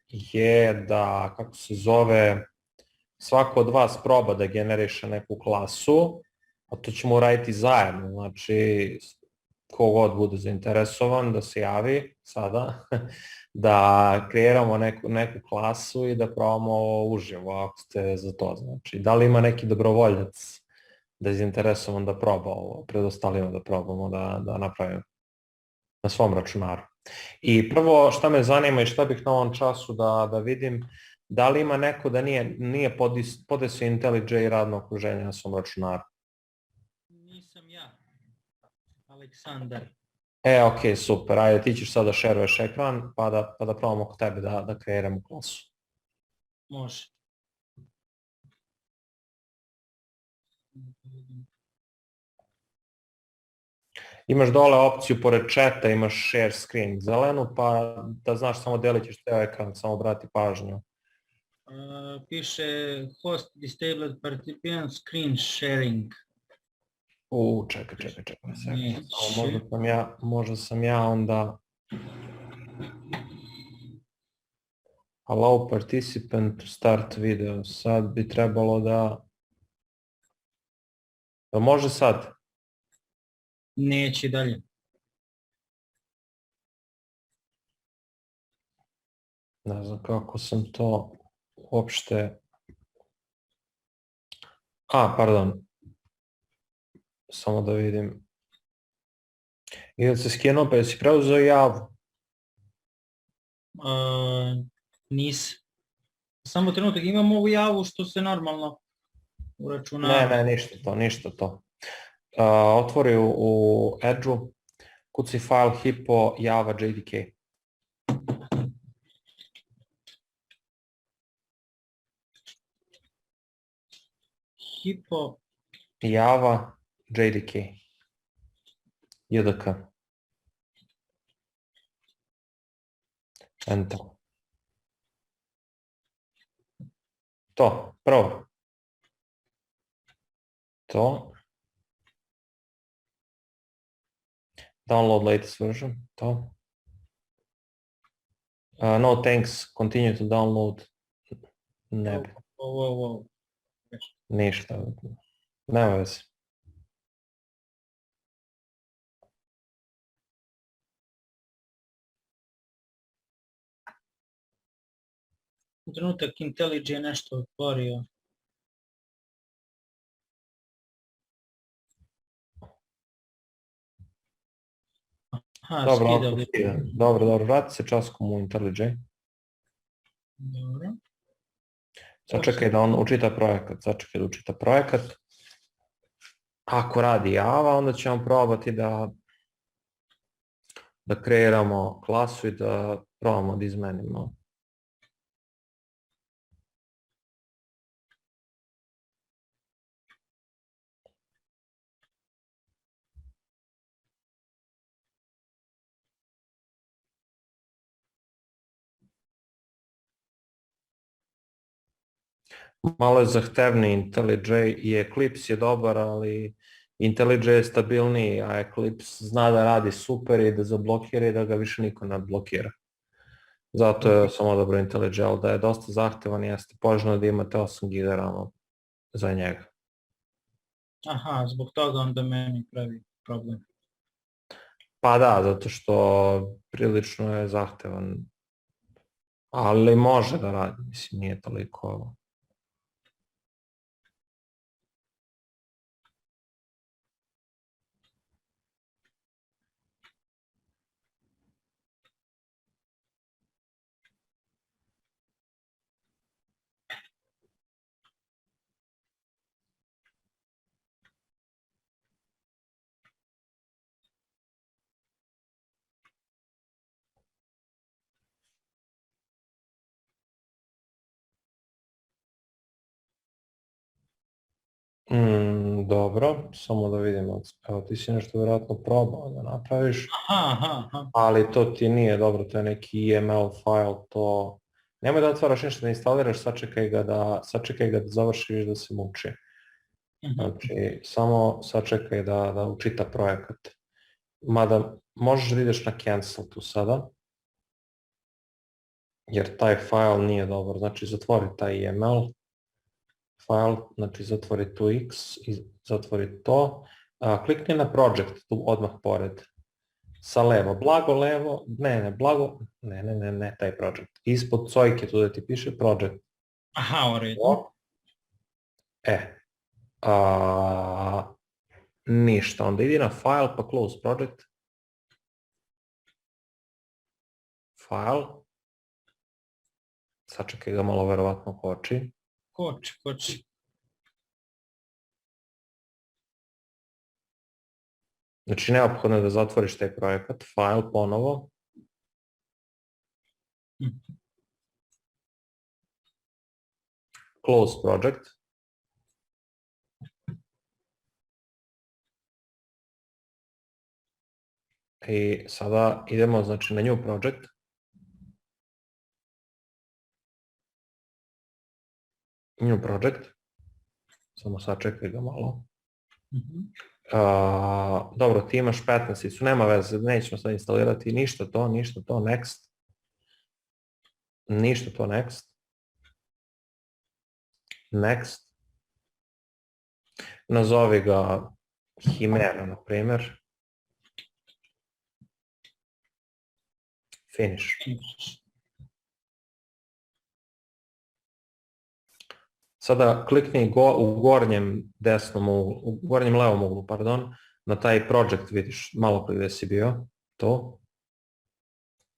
je da, kako se zove, svako od vas proba da generiše neku klasu, a to ćemo uraditi zajedno, znači kogod bude zainteresovan da se javi sada, da kreiramo neku klasu i da probamo uživo, ako ste za to. Znači, da li ima neki dobrovoljac da je zainteresovan da proba ovo, pred ostalima da probamo da napravimo na svom računaru. I prvo šta me zanima i šta bih na ovom času da vidim, da li ima neko da nije podesio IntelliJ i radno okruženje na svom računaru? Nisam ja, Aleksandar. Ok, super, ajde ti ćeš sada šeruješ ekran pa da probamo kod tebe da kreiramo klasu. Može. Imaš dole opciju pored chata, imaš share screen zelenu, pa da znaš samo delit ćeš teo ekran, samo obrati pažnju. Piše host disabled participant screen sharing. Čekaj. Možda sam ja onda... Allow participant to start video. Sad bi trebalo da... Može sad? Neće dalje. Ne znam kako sam to uopšte... Pardon. Samo da vidim. Ili se skinuo pa jesi preuzeo javu? Nis. Samo trenutak, imam ovu javu što se normalno uračunava. Ne, ništa to. Otvori u Edge-u, kuci file hippo java jdk. Hippo. Java jdk. jdk. Enter. To, prvo. To. Download latest version. To. No thanks, continue to download. Ne bi. Ovo. Ništa. Nema veze. Trenutak IntelliJ je nešto otvorio. Skidali. Dobro, vrati se časkom u IntelliJ. Dobro. Sačekaj da on učita projekat. Ako radi Java, onda ćemo probati da kreiramo klasu i da probamo da izmenimo. Malo je zahtevniji IntelliJ i Eclipse je dobar, ali IntelliJ je stabilniji, a Eclipse zna da radi super i da zablokira i da ga više niko ne blokira. Zato je samo dobro IntelliJ, ali da je dosta zahtevan jeste poželjno da imate 8 GB RAM za njega. Aha, zbog toga onda meni pravi problem. Pa da, zato što prilično je zahtevan, ali može da radi, mislim nije toliko... Dobro, samo da vidimo. Evo ti si nešto vjerojatno probao da napraviš, Aha. ali to ti nije dobro, to je neki EML file, to... Nemoj da otvaraš ništa da instaliraš, sačekaj ga da završiš da se muči. Znači, samo sačekaj da učita projekat. Mada možeš da ideš na cancel tu sada, jer taj file nije dobar, znači zatvori taj EML file, znači zatvori tu X i zatvori to. Klikni na project tu odmah pored. Sa levo, blago levo, ne, taj project. Ispod cojke tu da ti piše project. Aha, u redu. Ništa, onda idi na file pa close project. File. Sačekaj ga malo verovatno koči. Koči. Znači neophodno je da zatvoriš taj projekat, file ponovo. Close project. I sada idemo znači na new project. New project. Samo sačekaj ga malo. Dobro, ti imaš 15, nema veze, nećemo sad instalirati ništa to, next. Ništa to, next. Nazovi ga Himera, na primjer. Finish. Sada klikni u gornjem desnom uglu, u gornjem levom uglu, pardon, na taj project vidiš malo prije gdje si bio, to.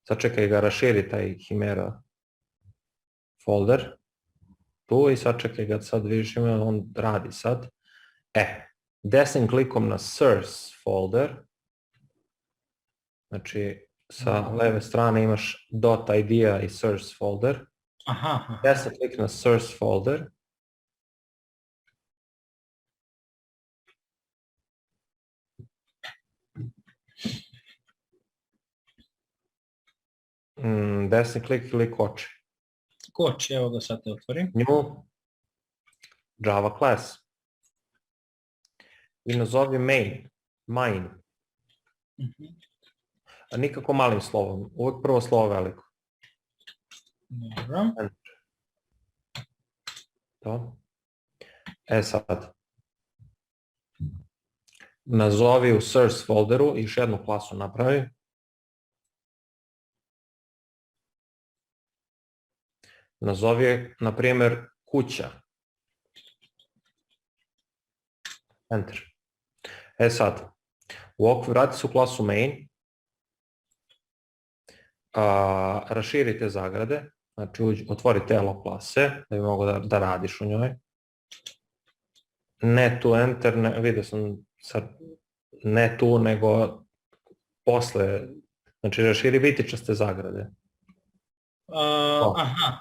Sad čekaj ga raširi taj Chimera folder, tu i sad čekaj ga, sad vidiš ima, on radi sad. Desnim klikom na source folder, znači sa leve strane imaš .idea i source folder. Aha. Desni klik na source folder. Desni klik ili koči. Koči, evo ga sad te otvorim. New Java class. I nazovi main. A nikako malim slovom, uvijek prvo slovo veliko. Dobro. To. Sad. Nazovi u source folderu, još jednu klasu napravi. Nazovi je, na primjer, kuća. Enter. Sad, vrati se u klasu main, raširi te zagrade, znači otvori telo klase, da bi mogao da radiš u njoj. Ne tu enter, vidio sam sad, ne tu, nego posle, znači raširi vitičaste zagrade. Aha.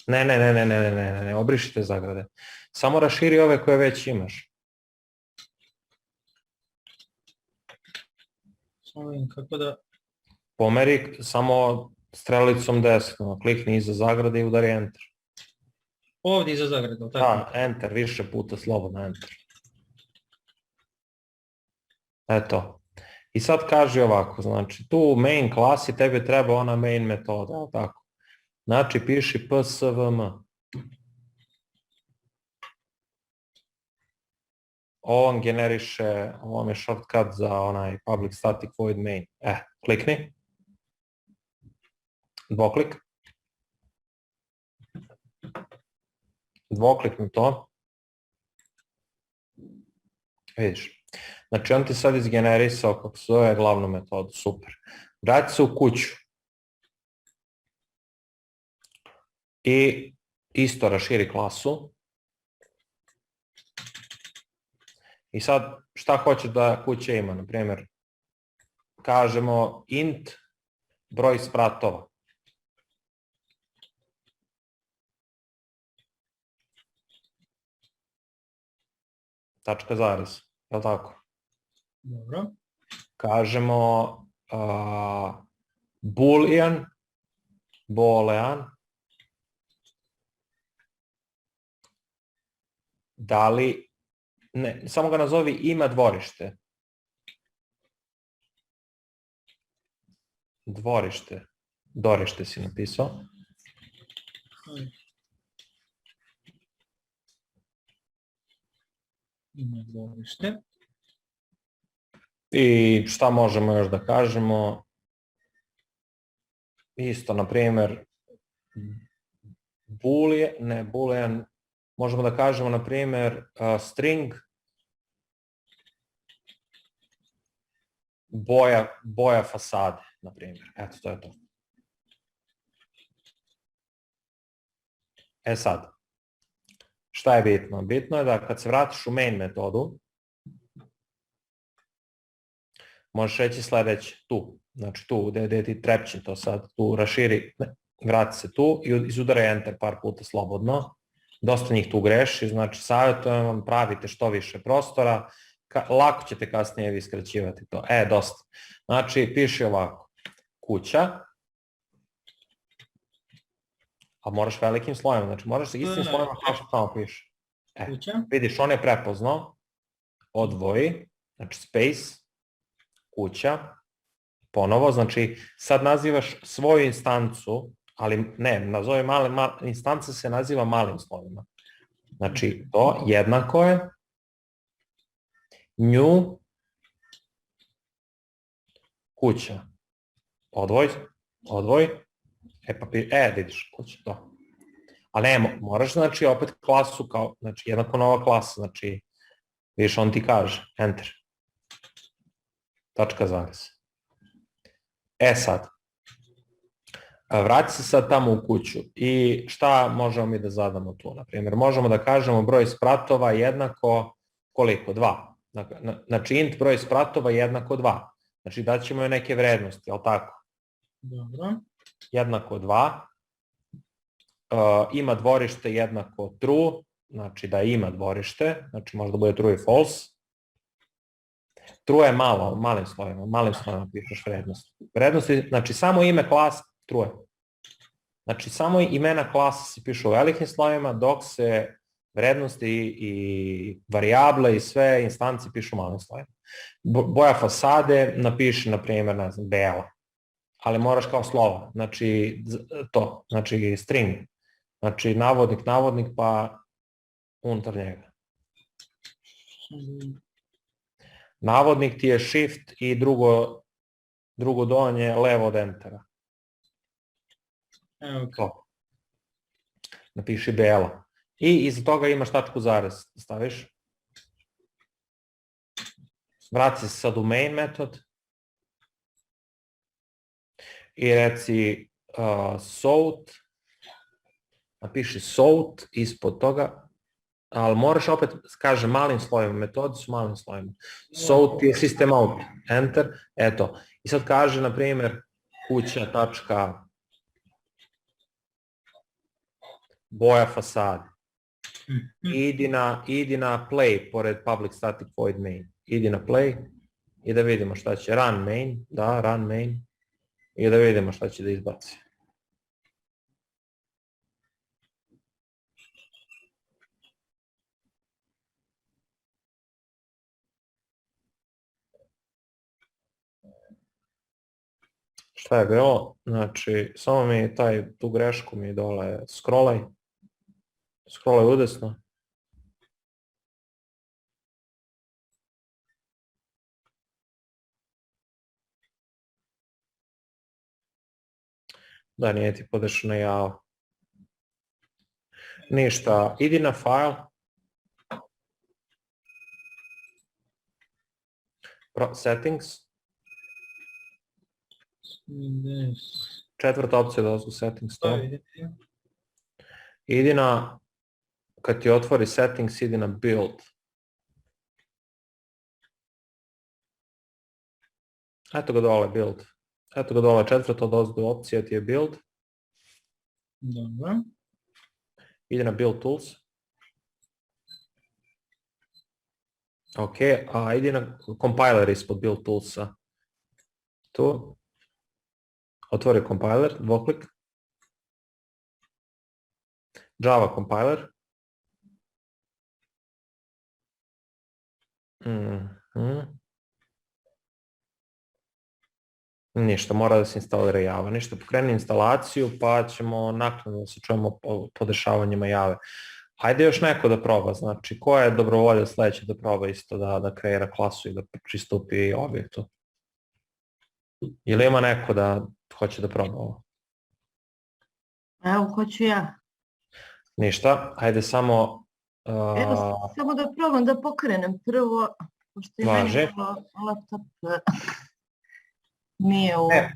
Ne, obrišite zagrade. Samo raširi ove koje već imaš. Kako da... Pomeri samo strelicom desno, klikni iza zagrade i udari enter. Ovdje iza zagrade, tako? Da, enter, više puta slobodno enter. Eto. I sad kaži ovako, znači tu u main klasi tebi treba ona main metoda, tako. Znači piši psvm. Ovo vam generiše, ovo vam je shortcut za onaj public static void main. Klikni. Dvoklik. Dvoklikni to. Vidiš. Znači on ti sad izgenerisao kako se zove glavnu metodu, super. Vrati se u kuću. I isto raširi klasu. I sad šta hoće da kuća ima, na primjer, kažemo int broj spratova. Tačka zarez, je li tako? Dobro. Kažemo boolean, da li, ne, samo ga nazovi ima dvorište. Dvorište, dorište si napisao. Ima dvorište. I šta možemo još da kažemo? Isto, na primjer, boolean, možemo da kažemo, na primjer, string, boja fasade, na primjer. Eto, to je to. Sad, šta je bitno? Bitno je da kad se vratiš u main metodu, možeš reći sljedeće, tu. Znači tu, gdje ti trepće to sad, tu raširi, vrati se tu i izudari enter par puta slobodno. Dosta njih tu greši, znači savjetujem vam, pravite što više prostora, lako ćete kasnije vi skraćivati to. Dosta. Znači, piši ovako, kuća, a moraš velikim slojima, znači moraš istim slojima kao što tamo piše. Vidiš, on je prepoznao, odvoji, znači space, kuća, ponovo, znači sad nazivaš svoju instancu, ali ne, nazovi instanca se naziva malim slovima. Znači to jednako je new kuća, odvoj, da vidiš, kuća, to. A ne, moraš, znači, opet klasu kao, znači, jednako nova klasa, znači, vidiš, on ti kaže, enter. Tačka zarez. Sad, vrati se sad tamo u kuću i šta možemo mi da zadamo tu, na primjer, možemo da kažemo broj spratova jednako koliko? 2. Znači, int broj spratova jednako 2. Znači, daćemo joj neke vrednosti, jel tako? Dobro. Jednako 2. Ima dvorište jednako true, znači da ima dvorište, znači možda bude true i false. True je malim slovima pišeš vrednost. Vrednosti, znači samo ime klasa true. Znači samo imena klasa se pišu u velikim slovima, dok se vrednosti i varijable i sve instance pišu u malim slovima. Boja fasade napiši, na primjer, ne znam, bela, ali moraš kao slova, znači to, znači string. Znači, navodnik, pa unutar njega. Navodnik ti je shift i drugo donje levo od entera. Evo. Napiši bela. I iza toga imaš tačku zarez, staviš. Vrati se sad u main metod. I reci sort. Napiši sort ispod toga, ali moraš opet, kaže, malim slovima, metodi su malim slovima. Sort je system out, enter, eto. I sad kaže, na primjer, kuća, tačka, boja fasade. Idi na play, pored public static void main. Idi na play i da vidimo šta će. Run main, da, run main. I da vidimo šta će da izbaci. Šta je bilo? Znači, samo mi tu grešku mi dole scrollaj udesno. Da, nije ti podešeno java. Ništa, idi na file. Settings. Četvrta opcija da ozgu settings. Idi na, kad ti otvori settings, idi na build. Eto ga dole build. Eto ga dole, četvrta od ozgu opcija ti je build. Dobro. Idi na build tools. Ok, a idi na compiler ispod build toolsa. Tu. Otvori compiler, dvoklik. Java compiler. Ništa, mora da se instalira Java. Ništa, pokreni instalaciju pa ćemo naknadno da se čujemo po dešavanjima Jave. Hajde još neko da proba, znači ko je dobrovolja sledeće da proba isto da kreira klasu i da pristupi objektu? Ili ima neko da hoće da proba ovo? Evo, hoću ja. Ništa, hajde samo... Evo, samo da probam da pokrenem prvo, pošto je meni laptop nije u... Ne,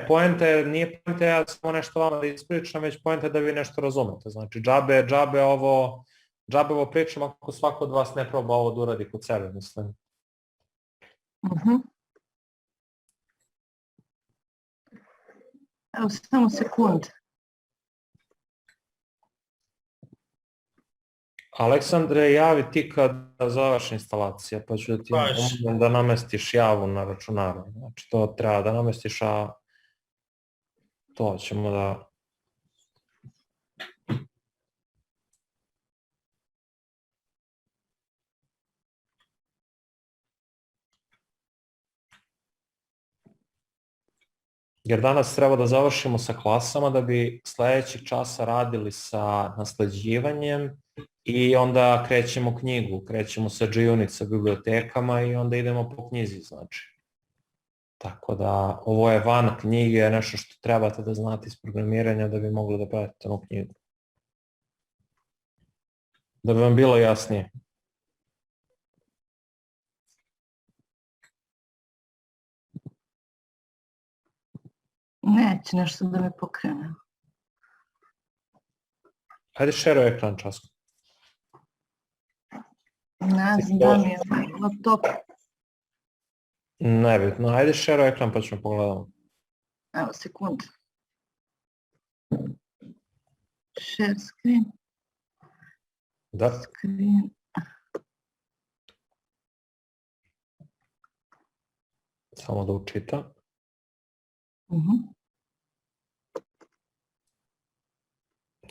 poenta je, nije poenta ja samo nešto vama da ispričam, već poenta je da vi nešto razumete. Znači, džabe ovo pričam ako svako od vas ne proba ovo da uradi kod sebe, mislim. Evo, samo sekund. Aleksandre, javi ti kada završi instalacija, pa ću da ti pomognem da namestiš javu na računaru. Znači, to treba da namestiš, a to ćemo da... Jer danas treba da završimo sa klasama da bi sledećeg časa radili sa nasleđivanjem i onda krećemo knjigu, krećemo sa JUnit, sa bibliotekama i onda idemo po knjizi, znači. Tako da ovo je van knjige, nešto što trebate da znate iz programiranja da bi mogli da pratite ovu knjigu. Da bi vam bilo jasnije. Neće nešto da me pokrene. Hajde šeruj ekran časko. Ne znam da mi je laptop. Nebitno, hajde šeruj ekran pa ćemo pogledamo. Evo, sekund. Share screen. Da, Screen. samo da učita.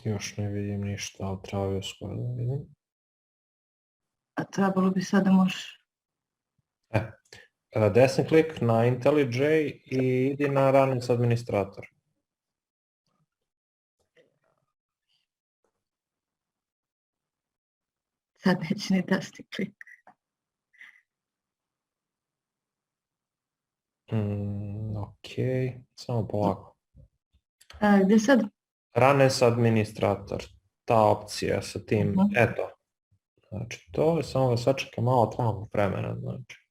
Još ne vidim ništa, ali treba bi skoro da vidim. A trebalo bi sad da možeš... Desni klik na IntelliJ i idi na Run as administrator. Sad neće ni desni klik. Ok, samo polako. Gdje sad? Run as administrator, ta opcija sa tim, eto. Znači to, samo ga sačekaj malo, trebamo vremena, znači.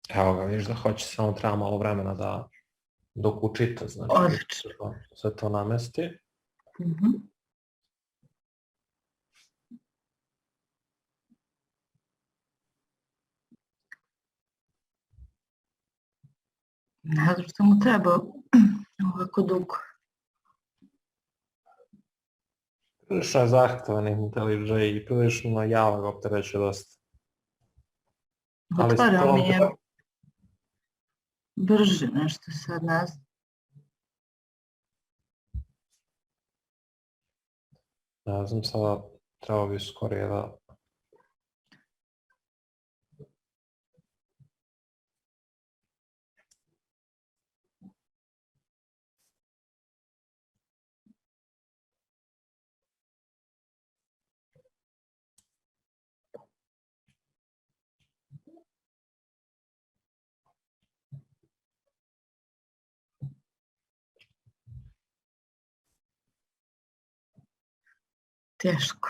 Evo ga, vidiš da hoće, samo treba malo vremena da dok učita, znači, Odlično. sve to namesti. Ne znam što mu treba ovako dugo. Prilično je zahtevan IntelliJ i prilično java ga opterećuje dosta. Otvara mi je brže nešto sad, ne znam. Ne znam, sada treba bi skorije da... Teško.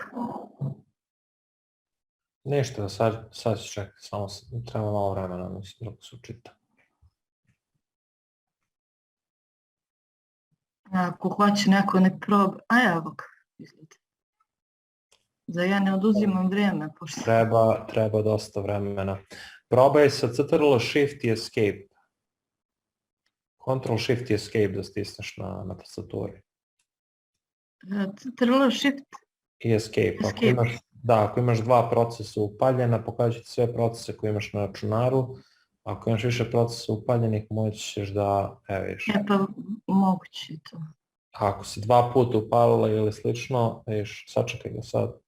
Ništa, sad ću čekati, samo treba malo vremena, mislim, dok se učita. Ako hoće neko nek proba, a evo ga, izgleda. Za ja ne oduzimam vrijeme, pošto... Treba dosta vremena. Probaj sa Ctrl Shift i Escape. Ctrl Shift i Escape da stisneš na tastaturi. Ctrl Shift I Escape. Ako imaš dva procesa upaljena, pokazat će sve procese koje imaš na računaru. Ako imaš više procesa upaljenih, moći ćeš da... vidiš. Pa moguće je to. Ako si dva puta upalila ili slično, vidiš, sačekaj ga sad,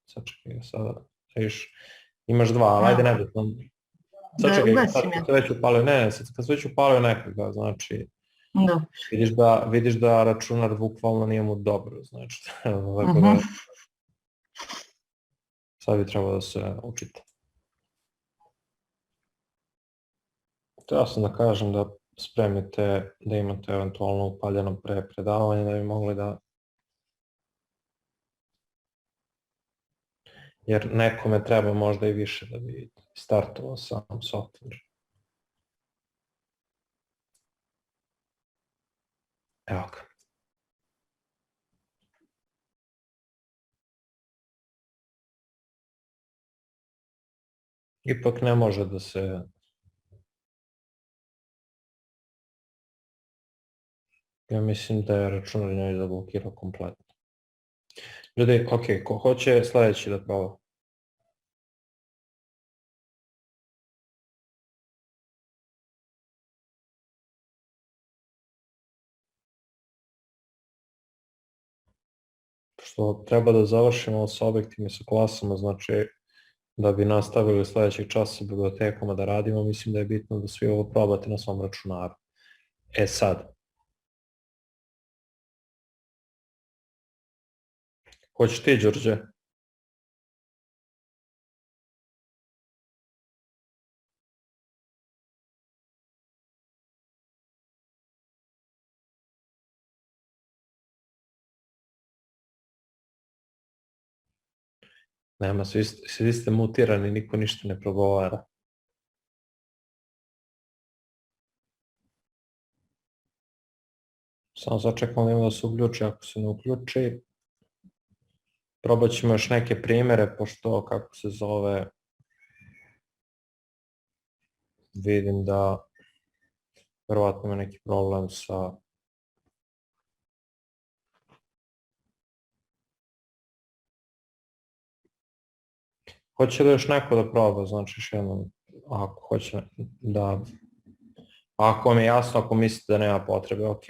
vidiš, imaš dva, ali ajde nebitno. Sačekaj ga sad kad se već upalio, kad se već upalio nekoga, znači, vidiš da računar bukvalno nije mu dobro, znači, tako da sad bi trebalo da se učite. Treba sam da kažem da spremite, da imate eventualno upaljeno predavanje, da bi mogli da... Jer nekome treba možda i više da bi startovao sam software. Evo ga. Ipak ne može da se... Ja mislim da je računar njoj zablokirao kompletno. Ljudi, ok, ko hoće sljedeći da proba? Što treba da završimo sa objektima i sa klasama, znači da bi nastavili sljedećeg časa sa bibliotekama da radimo, mislim da je bitno da svi ovo probate na svom računaru. E sad, hoćeš ti, Đorđe? Nema, svi ste mutirani, niko ništa ne progovara. Samo sačekamo da se uključi, ako se ne uključi. Probat ćemo još neke primjere, pošto, kako se zove, vidim da verovatno ima neki problem sa... Hoće da još neko da proba, znači još jednom, ako hoće da... Ako mi je jasno, ako mislite da nema potrebe, ok.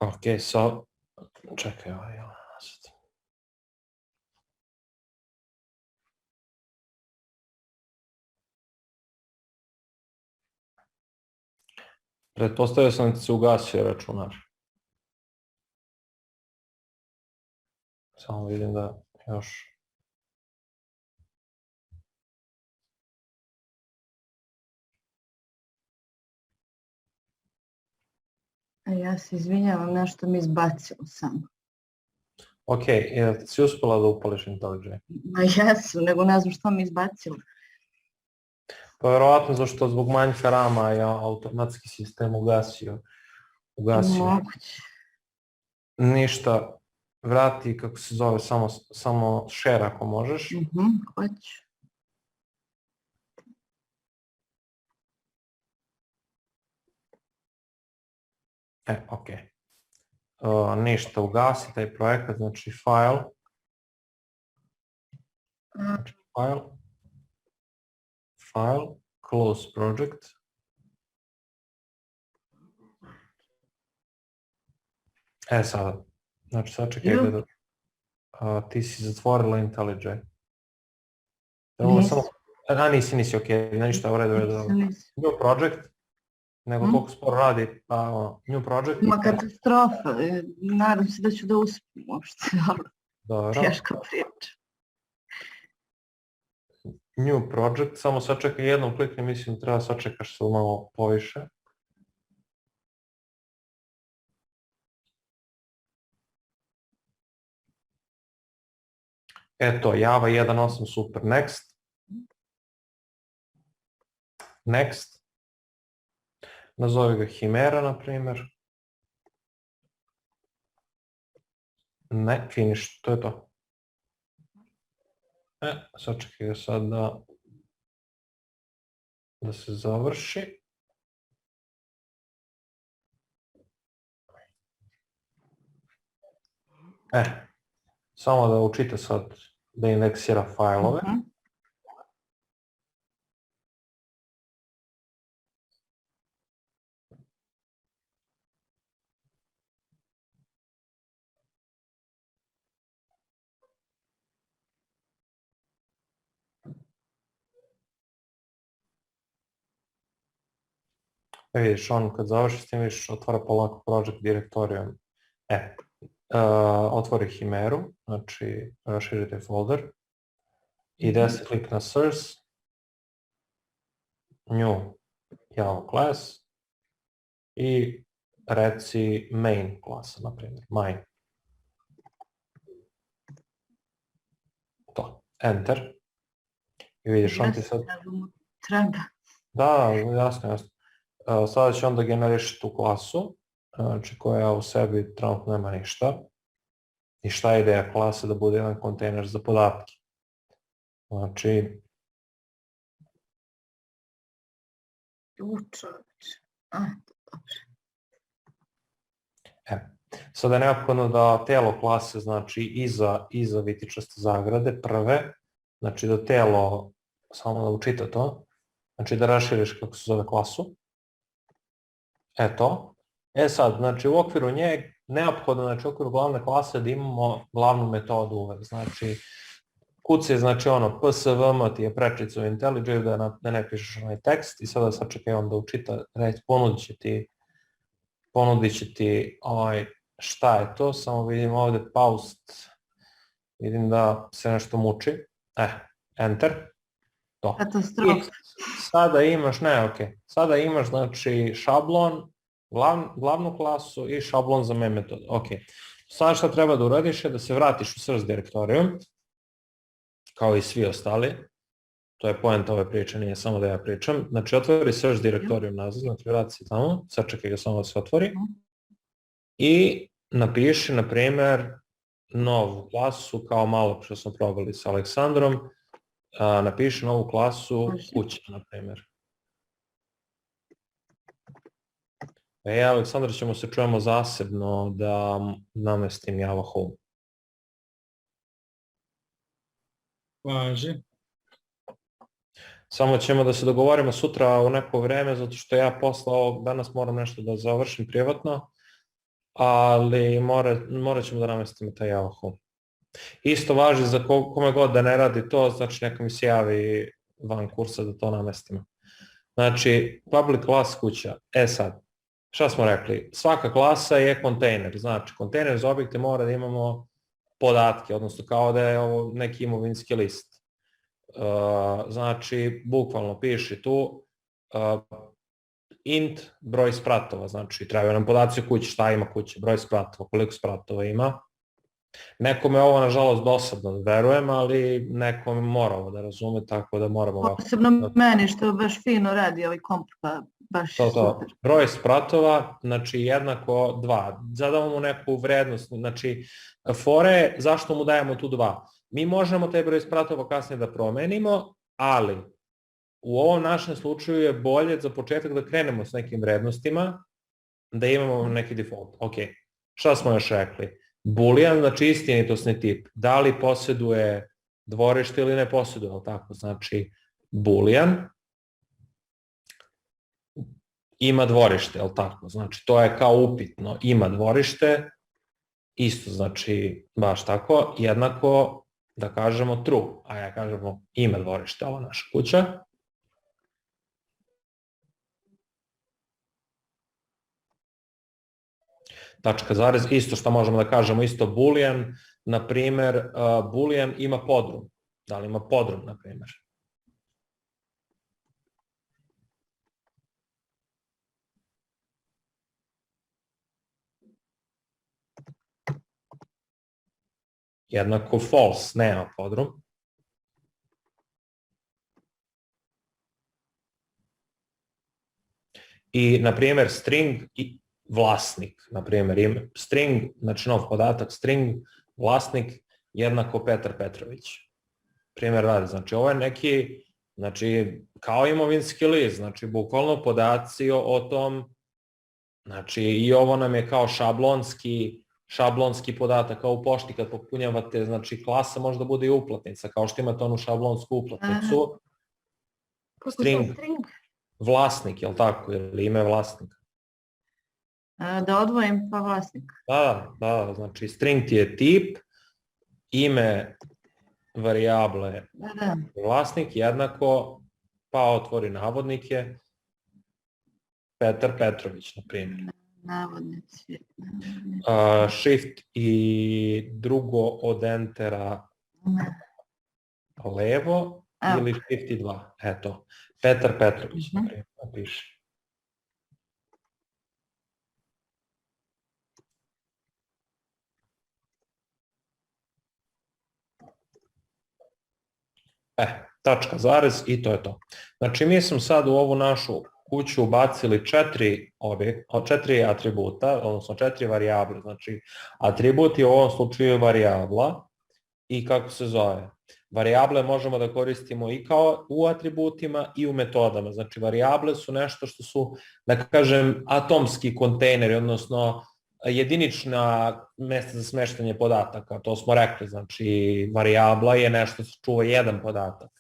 Ok, čekaj, ovaj, sad. Pretpostavio sam da se ugasio računar. Samo vidim da još... Ja se izvinjavam, nešto mi izbacilo samo. Ok, si uspela da upališ IntelliJ? Ma jesu, nego ne znam što mi izbacilo. Pa verovatno zašto zbog manjka rama je automatski sistem ugasio. Moguće. Ništa, vrati, kako se zove, samo share ako možeš. Hoću. Ok. Ništa, ugasi taj projekat, znači file. File, close project. Sada, znači sačekaj da ti si zatvorila IntelliJ. Nisi, ok, ništa, u redu. New project. Nego toliko sporo radi, new project. Ma katastrofa, nadam se da ću da uspijem uopšte. Dobro. Teška priča. New project, samo sačekaj jednom klikni, mislim treba sačekaš se malo poviše. Eto, Java 1.8, super, next. Next. Nazovi ga Himera, na primjer. Ne, finish, to je to. Sačekaj ga sad da se završi. Samo da učite sad da indeksira fajlove. Vidiš, on kad završi s tim, vidiš, otvara polako project direktorijom. Otvori Himeru, znači raširite folder. I desni klik na source, new Java class i reci main klasa, na primjer, main. To, enter. I vidiš, on ti sad... Treba. Da, jasno. Sada će onda generiš tu klasu, znači koja u sebi trenutno nema ništa. I šta je ideja klase? Da bude jedan kontejner za podatke. Znači... Sada je neophodno da telo klase, znači iza vitičaste zagrade, prve, znači da telo, samo da učite to, znači da raširiš kako se zove klasu. Eto. Sad, znači u okviru nje neophodno, znači u okviru glavne klase da imamo glavnu metodu uvek. Znači, kuci, znači ono, PSVM ti je prečica u IntelliJ da ne pišeš onaj tekst i sada sačekaj on da učita, reći, ponudit će ti šta je to, samo vidim ovde paust, vidim da se nešto muči, enter, to. Katastrofa. I sada imaš, sada imaš znači šablon, glavnu klasu i šablon za main metodu, ok. Sada šta treba da uradiš je da se vratiš u source direktorijum, kao i svi ostali, to je poenta ove priče, nije samo da ja pričam, znači otvori search direktorijum nazad, znači vrati se tamo, sačekaj ga samo da se otvori i napiši, na primjer, novu klasu, kao malo što smo probali sa Aleksandrom, napiši novu klasu kuća, na primjer. Aleksandar, ćemo se čujemo zasebno da namestim Java Home. Važi. Samo ćemo da se dogovorimo sutra u neko vreme, zato što ja danas moram nešto da završim privatno, ali morat ćemo da namestimo taj Java Home. Isto važi za kome god da ne radi to, znači neka mi se javi van kursa da to namestimo. Znači, public class kuća. Sad, šta smo rekli? Svaka klasa je kontejner, znači kontejner za objekte mora da imamo podatke, odnosno kao da je ovo neki imovinski list. Znači, bukvalno piši tu int broj spratova, znači trebaju nam podaci o kući, šta ima kuća, broj spratova, koliko spratova ima. Nekome ovo nažalost dosadno, verujem, ali nekome mora ovo da razume, tako da moramo ovako. Posebno meni što baš fino radi ovaj komp, pa baš super. Broj spratova, znači jednako 2. Zadamo mu neku vrednost, znači fore, zašto mu dajemo tu 2? Mi možemo taj broj spratova kasnije da promenimo, ali u ovom našem slučaju je bolje za početak da krenemo s nekim vrednostima, da imamo neki default. Ok, šta smo još rekli? Boolean, znači istinitosni tip, da li posjeduje dvorište ili ne posjeduje, ali tako, znači Boolean ima dvorište, ali tako, znači to je kao upitno, ima dvorište, isto znači baš tako, jednako da kažemo true, a ja kažemo ima dvorište, ova naša kuća. Tačka zarez, isto što možemo da kažemo, isto boolean, na primjer, boolean ima podrum. Da li ima podrum, na primjer? Jednako false, nema podrum. I, na primjer, string i vlasnik, na primjer, ime, string, znači nov podatak, string, vlasnik, jednako Petar Petrović. Primjer radi, znači ovo je neki, znači kao imovinski list, znači bukvalno podaci o tom, znači i ovo nam je kao šablonski podatak, kao u pošti kad popunjavate, znači klasa može da bude i uplatnica, kao što imate onu šablonsku uplatnicu. String, vlasnik, je li tako, ili ime vlasnika? Da odvojim pa vlasnik. Da, znači string ti je tip, ime varijable vlasnik, jednako, pa otvori navodnike, Petar Petrović, na primjer. Navodnici. Shift i drugo od entera levo ili shift i 2, eto, Petar Petrović, na primjer, napiši. Tačka, zarez i to je to. Znači mi smo sad u ovu našu kuću ubacili 4 atributa, odnosno 4 varijable. Znači atribut je u ovom slučaju varijabla i kako se zove. Varijable možemo da koristimo i kao u atributima i u metodama. Znači varijable su nešto što su, da kažem, atomski kontejneri, odnosno jedinična mesta za smeštanje podataka, to smo rekli, znači varijabla je nešto što čuva jedan podatak.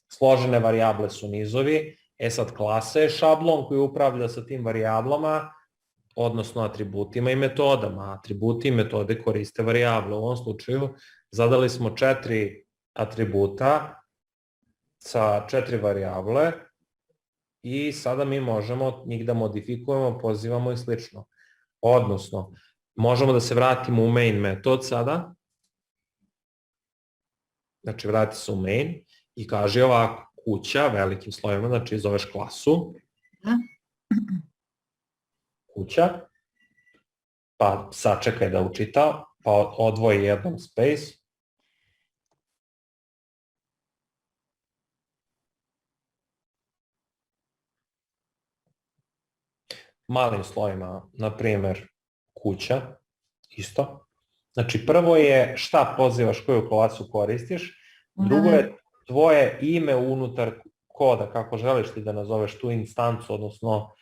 Složene varijable su nizovi, sad klasa je šablon koji upravlja sa tim varijablama, odnosno atributima i metodama. Atributi i metode koriste varijable. U ovom slučaju zadali smo 4 atributa sa 4 varijable i sada mi možemo njih da modifikujemo, pozivamo i slično. Odnosno, možemo da se vratimo u main metod sada. Znači, vrati se u main i kaže ovako, kuća, velikim slovima, znači zoveš klasu. Kuća, pa sačekaj da učita, pa odvoji jedan space. Malim slovima, na primjer, kuća, isto. Znači, prvo je šta pozivaš, koju klasu koristiš, drugo je tvoje ime unutar koda, kako želiš ti da nazoveš tu instancu, odnosno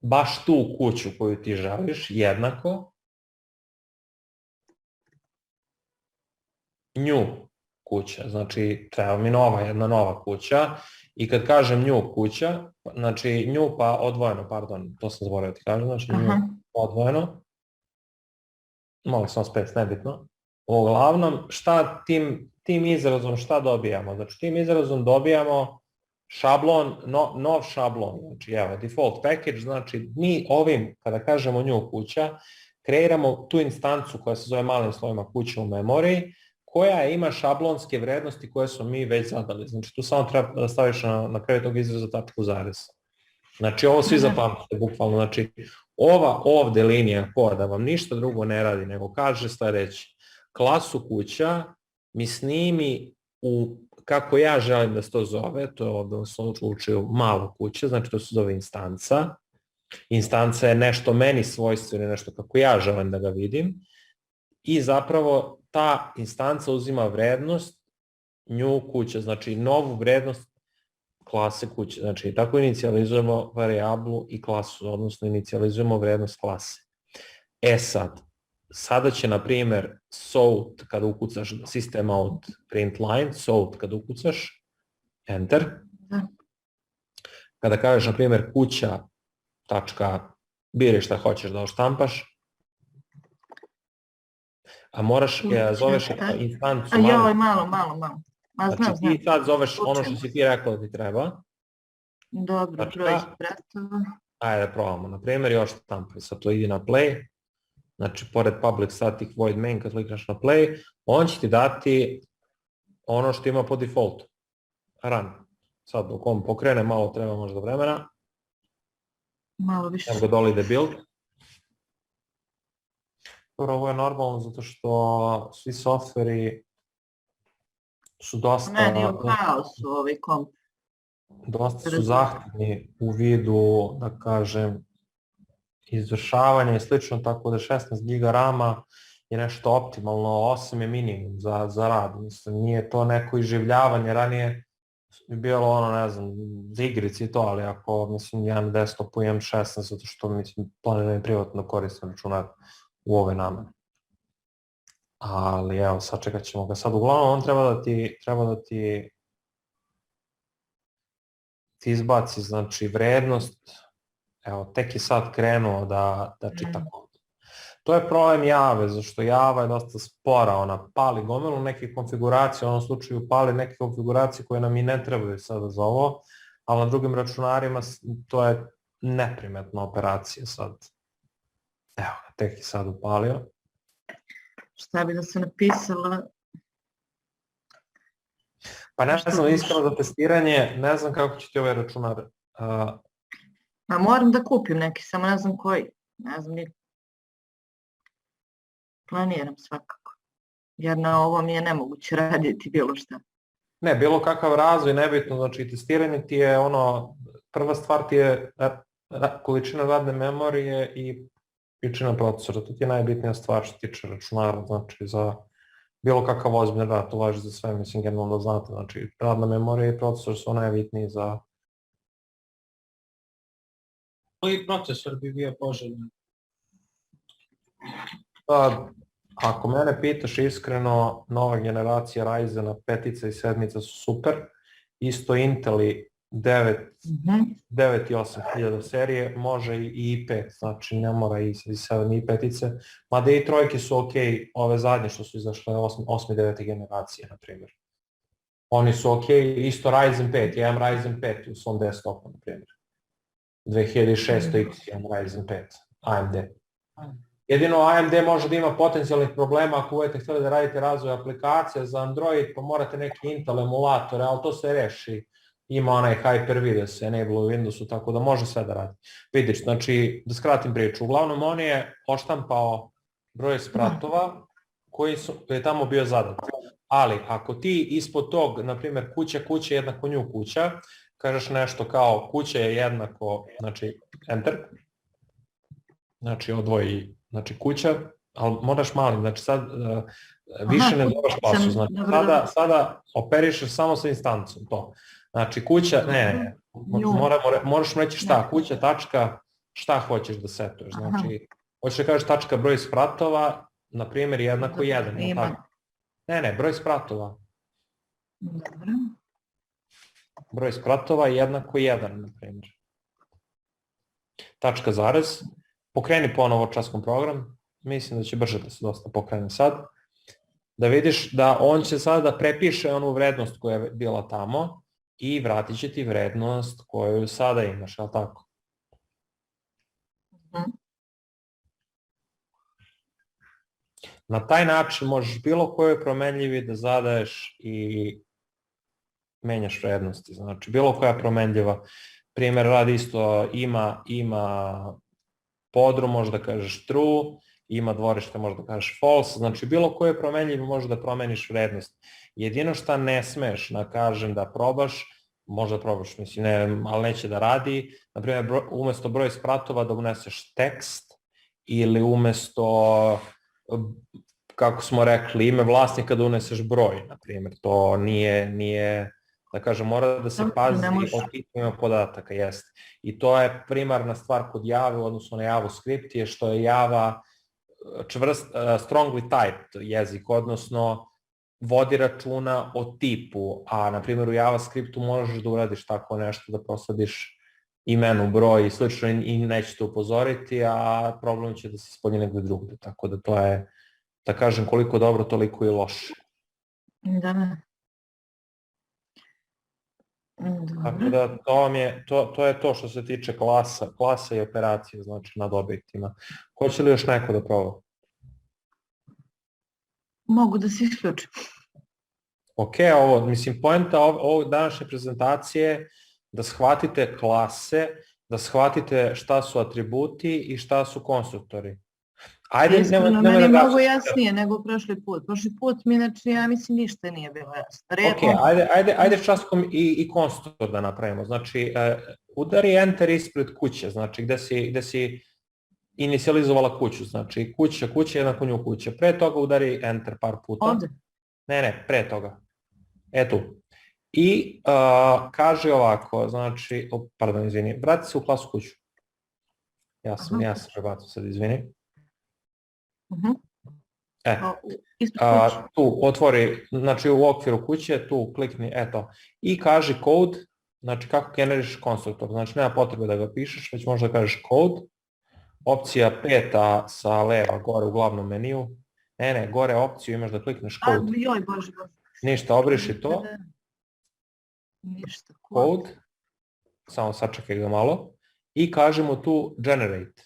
baš tu kuću koju ti želiš, jednako. New kuća, znači treba mi jedna nova kuća i kad kažem new kuća, znači new pa odvojeno, pardon, to sam zaboravio ti kažem, znači new odvojeno, malo sam space, nebitno. Uglavnom, šta tim izrazom šta dobijamo? Znači tim izrazom dobijamo šablon, nov šablon, znači evo, default package, znači mi ovim, kada kažemo new kuća, kreiramo tu instancu koja se zove malim slovima kuća u memoriji, koja ima šablonske vrednosti koje smo mi već zadali. Znači tu samo treba da staviš na kraju tog izraza tačku zarez. Znači ovo svi zapamtite bukvalno, znači ova ovde linija koda vam ništa drugo ne radi nego kaže sledeće, klasu kuća mi snimi kako ja želim da se to zove, to je ovde u slučaju malo kuće, znači to se zove instanca. Instanca je nešto meni svojstveno, nešto kako ja želim da ga vidim i zapravo ta instanca uzima vrednost new kuća, znači novu vrednost klase kuće. Znači tako inicijalizujemo varijablu i klasu, odnosno inicijalizujemo vrednost klase. Sada će, na primjer, sort kada ukucaš system out print line, sort kada ukucaš, enter. Kada kažeš, na primjer, kuća, tačka, biraš šta hoćeš da oštampaš, a moraš, zoveš instancu. A joj, malo. Znači ti sad zoveš ono što si ti rekao da ti treba. Dobro, broj spratova. Ajde da probamo, na primjer, još štampaj, sad to idi na play. Znači, pored public static void main, kad klikneš na play, on će ti dati ono što ima po defaultu. Run. Sad, dok on pokrene, malo treba možda vremena. Malo više. Evo ga dole ide build. Dobro, ovo je normalno zato što svi softveri su dosta... Meni je u kaosu ovi komp. Dosta su zahtevni u vidu, da kažem, izvršavanja i slično, tako da 16 GB RAM-a je nešto optimalno, 8 je minimum za rad. Mislim, nije to neko iživljavanje, ranije bi bilo ono, ne znam, za igrici i to, ali ako, mislim, jedan desktopu imam 16, zato što, mislim, planiram privatno koristim računar u ove namene. Ali, evo, sačekat ćemo ga sad. Uglavnom, on treba da ti izbaci, znači, vrednost. Evo, tek je sad krenuo da čita kod. To je problem Jave, zašto Java je dosta spora, ona pali gomilu neke konfiguracije, u onom slučaju pali neke konfiguracije koje nam i ne trebaju sada za ovo, ali na drugim računarima to je neprimetna operacija sad. Evo, tek je sad upalio. Šta bi da se napisala? Pa ne znam, iskreno za testiranje, ne znam kako će ti ovaj računar... Ma moram da kupim neki, samo ne znam koji. Ne znam ni... Planiram svakako. Jer na ovom je nemoguće raditi bilo šta. Ne, bilo kakav razvoj, nebitno, znači testiranje ti je ono, prva stvar ti je količina radne memorije i količina procesora, to ti je najbitnija stvar što tiče računara, znači za bilo kakav ozbiljan rad, to važi za sve, mislim, generalno da znate, znači radna memorija i procesor su najbitniji za... Koji procesor bi bio poželjan? Pa, ako mene pitaš iskreno, nova generacija Ryzena 5 i 7 su super, isto Inteli 9 Mhm. 9 i 8000 serije, može i 5, znači ne mora i 7 i 5-ice, mada i trojke su ok, ove zadnje što su izašle 8. i 9. generacije, na primjer. Oni su ok, isto Ryzen 5, ja imam Ryzen 5 u svom desktopu, na primjer. 2600X imam Ryzen 5, AMD. Jedino AMD može da ima potencijalnih problema ako budete htjeli da radite razvoj aplikacija za Android, pa morate neki Intel emulatore, ali to se reši. Ima onaj Hyper-V da se enable u Windowsu, tako da može sve da radi. Vidiš, znači, da skratim priču, uglavnom on je oštampao broj spratova koji je tamo bio zadat. Ali ako ti ispod tog, na primjer, kuća jednako nju kuća, kažeš nešto kao kuća je jednako, znači, enter, znači odvoji, znači kuća, ali moraš malim, znači sad više ne dobaš klasu, znači sada operišeš samo sa instancom, to. Znači kuća, ne, moraš reći šta, kuća, tačka, šta hoćeš da setuješ, znači hoćeš da kažeš tačka broj spratova, na primjer jednako 1, ne, broj spratova. Dobro. Broj spratova je jednako 1, na primjer. Tačka zarez, pokreni ponovo časkom program, mislim da će brže da se dosta pokrene sad, da vidiš da on će sada da prepiše onu vrednost koja je bila tamo i vratit će ti vrednost koju sada imaš, je li tako? Na taj način možeš bilo kojoj promenljivi da zadaješ i menjaš vrednosti, znači bilo koja promenljiva, primjer radi isto, ima podrum, možeš da kažeš true, ima dvorište, možeš da kažeš false, znači bilo koje promenljivo možeš da promeniš vrednost. Jedino šta ne smeš, da kažem da probaš, možda probaš, mislim, ne, ali neće da radi, na primjer umesto broj spratova da uneseš tekst ili umesto, kako smo rekli, ime vlasnika da uneseš broj, na primjer, to nije, da kažem, mora da se pazi o tipovima podataka, jeste. I to je primarna stvar kod Jave u odnosu na JavaScript, je što je Java strongly typed jezik, odnosno vodi računa o tipu, a na primjer u JavaScriptu možeš da uradiš tako nešto, da prosadiš imenu, broj i slično i neće te upozoriti, a problem će da se ispolji negde drugde, tako da to je, da kažem, koliko dobro, toliko i loše. Da. Tako da to je to što se tiče klasa i operacije, znači nad objektima. Hoće li još neko da proba? Mogu da se isključim. Ok, mislim, poenta ove današnje prezentacije da shvatite klase, da shvatite šta su atributi i šta su konstruktori. Iskreno, meni je mnogo jasnije nego prošli put. Prošli put mi, znači, ja mislim, ništa nije bilo jasno. Ok, ajde časkom i konstruktor da napravimo. Znači, udari enter ispred kuće, znači gde si inicijalizovala kuću, znači kuća jednako nju kuća. Pre toga udari enter par puta. Ovde? Ne, pre toga. Tu. I kaže ovako, znači, pardon, izvini, vrati se u klasu kuću. Ja sam prebacio sad, izvini. Tu otvori, znači u okviru kuće, tu klikni, eto, i kaži code, znači kako generiš konstruktor, znači nema potrebe da ga pišeš, već možda kažeš code, opcija 5 sa leva, gore u glavnom meniju, ne, gore opciju imaš da klikneš code. Joj, bože. Ništa, obriši to. Ništa, code, samo sačekaj ga malo, i kažemo tu generate.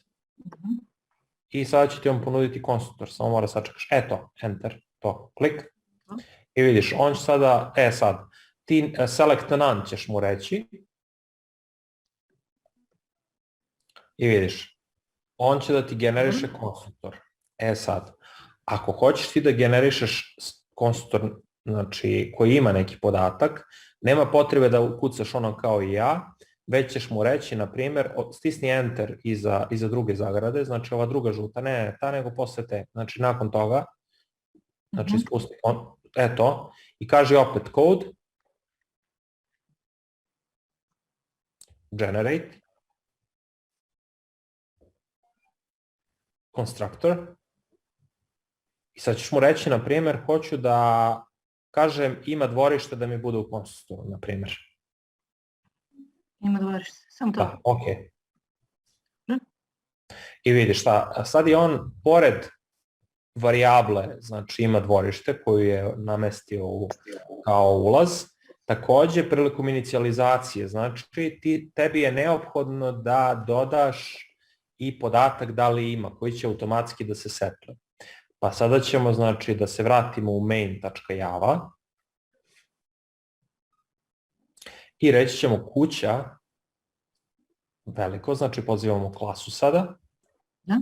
I sada će ti on ponuditi konstruktor, samo mora sačekaš. Eto, enter, to, klik. I vidiš, on će sada, sad, ti select none ćeš mu reći. I vidiš, on će da ti generiše konstruktor. Sad, ako hoćeš ti da generišeš konstruktor, znači, koji ima neki podatak, nema potrebe da ukucaš ono kao i ja, već ćeš mu reći, na primjer, stisni enter iza druge zagrade, znači ova druga žuta, ne ta, nego posle te, znači nakon toga, znači spusti, eto, i kaže opet code, generate, constructor, i sad ćeš mu reći, na primjer, hoću da kažem ima dvorište da mi bude u konstruktoru, na primjer. Ima dvorište. Samo to. Da, ok. Da. I vidiš šta, sad je on pored varijable, znači ima dvorište koju je namestio kao ulaz, takođe prilikom inicijalizacije, znači tebi je neophodno da dodaš i podatak da li ima, koji će automatski da se setuje. Pa sada ćemo, znači, da se vratimo u main.java i reći ćemo kuća, veliko, znači pozivamo klasu sada, Da.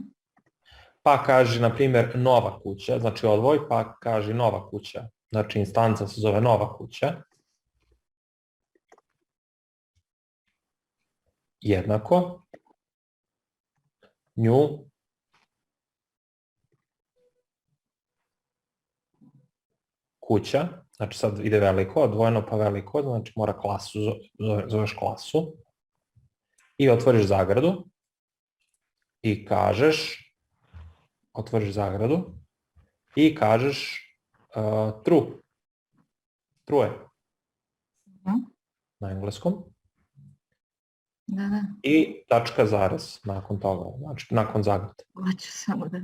pa kaže, na primjer, nova kuća, znači odvoj, pa kaže nova kuća, znači instanca se zove nova kuća, jednako, new, kuća, znači sad ide veliko, odvojeno pa veliko, znači mora klasu, zoveš klasu, i otvoriš zagradu, i kažeš, otvoriš zagradu, i kažeš true, true, na engleskom, Da. i tačka zarez nakon toga, znači nakon zagrade. Hoću samo da...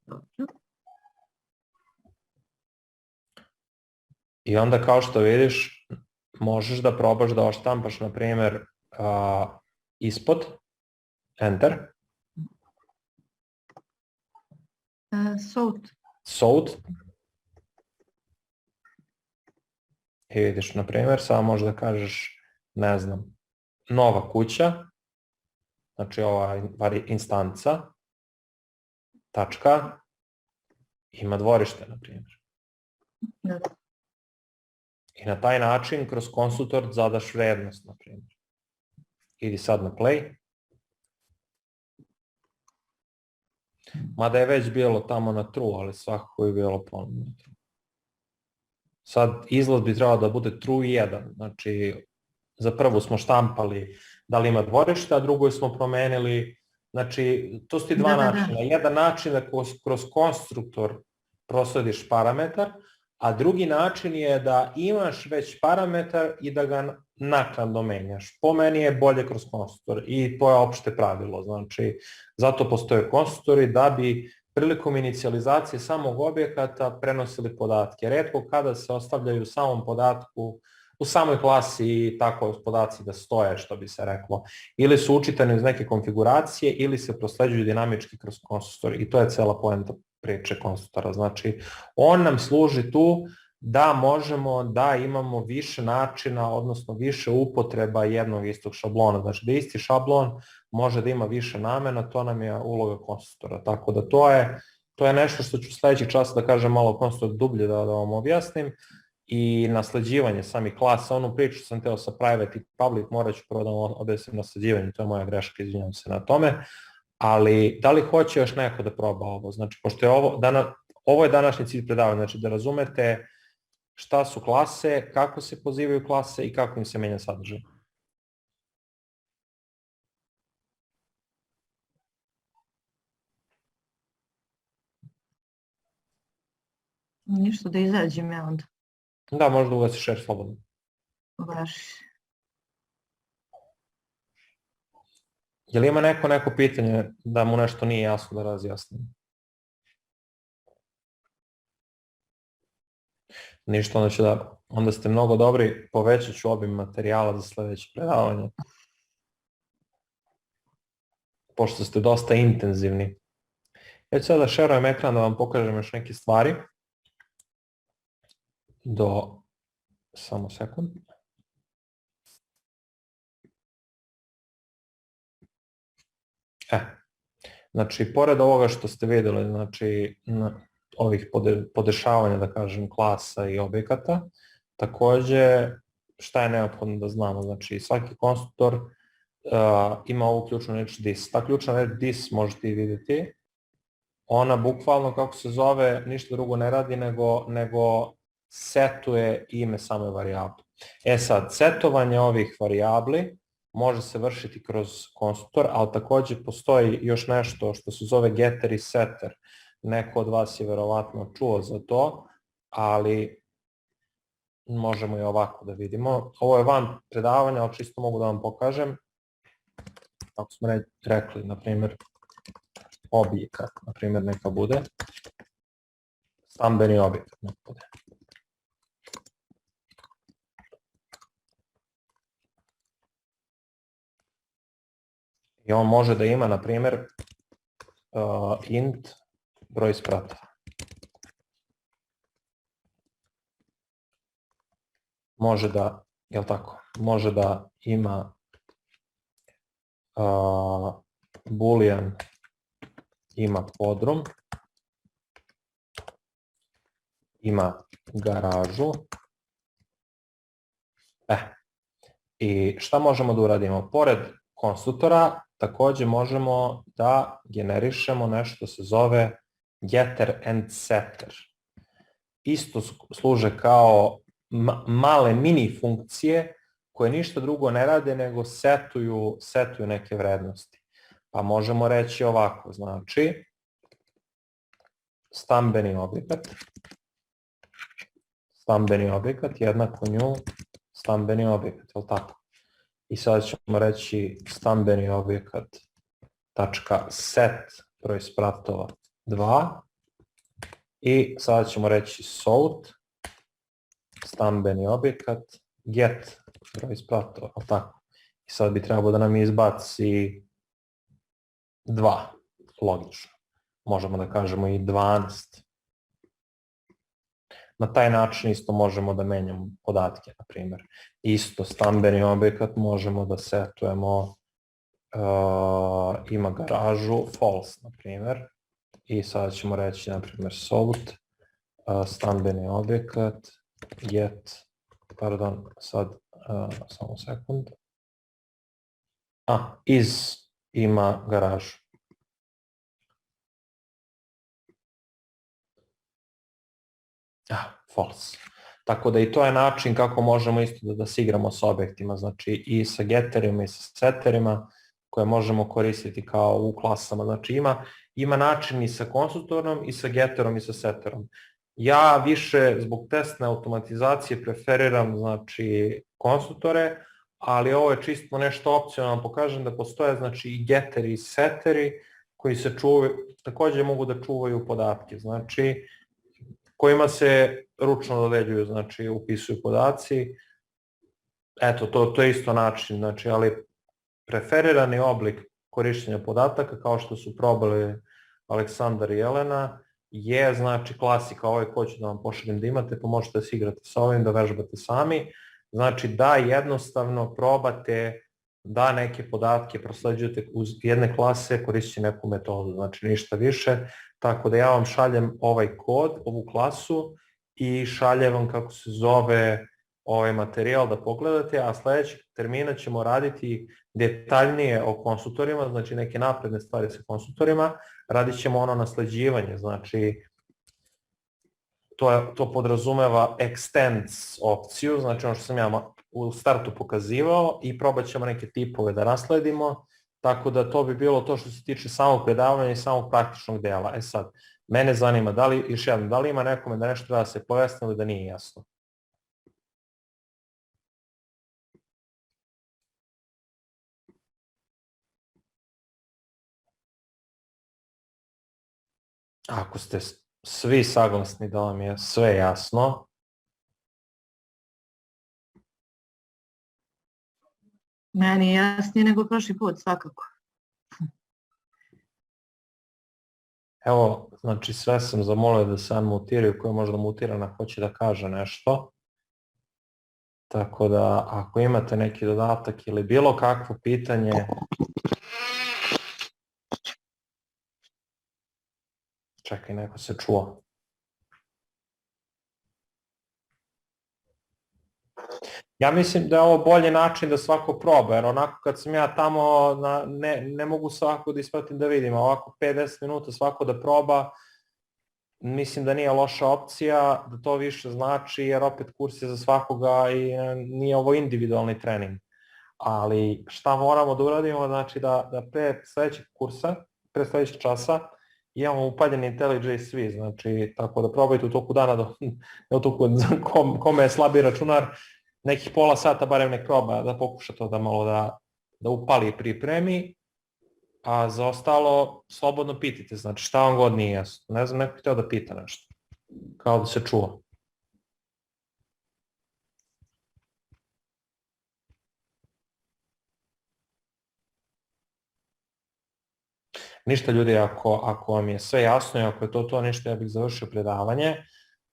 Dobro. I onda kao što vidiš, možeš da probaš da oštampaš, na primjer, ispod, enter, sold, i vidiš, na primjer, samo možeš da kažeš, ne znam, nova kuća, znači ova instanca, tačka, ima dvorište, na primjer. Da. I na taj način kroz konstruktor zadaš vrednost, na primjer. Idi sad na play. Mada je već bilo tamo na true, ali svakako je bilo ponovno na true. Sad izlaz bi trebalo da bude true 1, znači za prvu smo štampali da li ima dvorište, a drugo smo promenili, znači to su ti dva načina. Jedan način da kroz konstruktor proslediš parametar, a drugi način je da imaš već parametar i da ga naknadno menjaš. Po meni je bolje kroz konstruktor i to je opšte pravilo. Znači, zato postoje konstruktori da bi prilikom inicijalizacije samog objekata prenosili podatke. Retko kada se ostavljaju u samom podatku, u samoj klasi i tako podaci da stoje, što bi se reklo. Ili su učitani iz neke konfiguracije ili se prosleđuju dinamički kroz konstruktor i to je cela poenta priče konstruktora. Znači, on nam služi tu da možemo da imamo više načina, odnosno više upotreba jednog istog šablona. Znači, da isti šablon može da ima više namena, to nam je uloga konstruktora. Tako da to je nešto što ću sledeći čas da kažem malo konstruktor dublje da vam objasnim. I nasleđivanje samih klasa, onu priču sam teo sa private i public, morat ću prvo da vam objasnim nasleđivanje, to je moja greška, izvinjam se na tome. Ali da li hoće još neko da proba ovo? Znači, pošto je ovo je današnji cilj predavanja, znači da razumete šta su klase, kako se pozivaju klase i kako im se menja sadržaj. Ništa, da izađem ja onda. Da, možda ugasiš share slobodno. Baš. Je li ima neko pitanje da mu nešto nije jasno da razjasnim? Ništa, onda ste mnogo dobri, povećat ću obim materijala za sledeće predavanje. Pošto ste dosta intenzivni. Ja ću sada šerujem ekran da vam pokažem još neke stvari. Samo sekund. Znači, pored ovoga što ste videli, znači, ovih podešavanja, da kažem, klasa i objekata, takođe, šta je neophodno da znamo? Znači, svaki konstruktor ima ovu ključnu reč this. Ta ključna reč this možete i vidjeti. Ona bukvalno, kako se zove, ništa drugo ne radi nego setuje ime same varijable. Sad, setovanje ovih varijabli može se vršiti kroz konstruktor, ali takođe postoji još nešto što se zove getter i setter. Neko od vas je verovatno čuo za to, ali možemo i ovako da vidimo. Ovo je van predavanja, ali čisto mogu da vam pokažem. Ako smo rekli, na primjer, objekat, na primjer, neka bude. Stambeni objekat neka bude. I on može da ima, na primjer, int broj spratova. Može da, jel tako, može da ima boolean ima podrum, ima garažu. I šta možemo da uradimo? Pored konstruktora takođe možemo da generišemo nešto se zove getter and setter. Isto služe kao male mini funkcije koje ništa drugo ne rade nego setuju neke vrednosti. Pa možemo reći ovako, znači stambeni objekat jednako nju stambeni objekat, je li tako? I sada ćemo reći stambeni objekat tačka set broj spratova 2 i sada ćemo reći sort stambeni objekat get broj spratova, je li tako? I sad bi trebalo da nam izbaci 2, logično. Možemo da kažemo i 12. Na taj način isto možemo da menjamo podatke, na primjer. Isto stambeni objekat možemo da setujemo, ima garažu, false, na primjer. I sada ćemo reći, na primjer, sort, stambeni objekat, get, pardon, sad, samo sekund. Is ima garažu. False. Tako da i to je način kako možemo isto da se igramo s objektima, znači i sa getterima i sa setterima koje možemo koristiti kao u klasama. Znači ima način i sa konstruktorom i sa getterom i sa setterom. Ja više zbog testne automatizacije preferiram znači konstruktore, ali ovo je čisto nešto opcionalno, pokažem da postoje znači i getteri i setteri koji se čuvaju, takođe mogu da čuvaju podatke, znači kojima se ručno dodeljuju, znači upisuju podaci. Eto, to je isto način, znači, ali preferirani oblik korištenja podataka, kao što su probali Aleksandar i Jelena, je znači klasika, ovaj hoću da vam pošaljem da imate, pa možete da se igrate sa ovim, da vežbate sami. Znači da jednostavno probate da neke podatke prosleđujete uz jedne klase koristeći neku metodu, znači ništa više. Tako da ja vam šaljem ovaj kod, ovu klasu i šaljem vam kako se zove ovaj materijal da pogledate, a sledećeg termina ćemo raditi detaljnije o konstruktorima, znači neke napredne stvari sa konstruktorima, radit ćemo ono nasleđivanje, znači to podrazumeva extends opciju, znači ono što sam ja u startu pokazivao i probat ćemo neke tipove da nasledimo, tako da to bi bilo to što se tiče samog predavanja i samog praktičnog dela. Sad, mene zanima, da li ima nekome da nešto da se pojasni ili da nije jasno? Ako ste svi saglasni da vam je sve jasno, Meni je jasnije nego prošli put, svakako. evo, znači sve sam zamolio da se unmutiraju, koja možda mutirana hoće da kaže nešto. Tako da, ako imate neki dodatak ili bilo kakvo pitanje, čekaj, neko se čuo. Ja mislim da je ovo bolji način da svako proba, jer onako kad sam ja tamo, ne mogu svako da ispratim da vidim, ovako 5-10 minuta svako da proba, mislim da nije loša opcija, da to više znači, jer opet kurs je za svakoga i nije ovo individualni trening. Ali šta moramo da uradimo, znači da pre sledećeg kursa, pre sledećeg časa, imamo upaljen IntelliJ svi, znači tako da probajte u toku dana, u toku kome je slabiji računar, nekih pola sata barem nek proba da pokuša to da malo da upali i pripremi, a za ostalo slobodno pitajte, znači šta vam god nije jasno. Ne znam, neko je hteo da pita nešto, kao da se čuva. Ništa ljudi, ako vam je sve jasno i ako je to ništa, ja bih završio predavanje,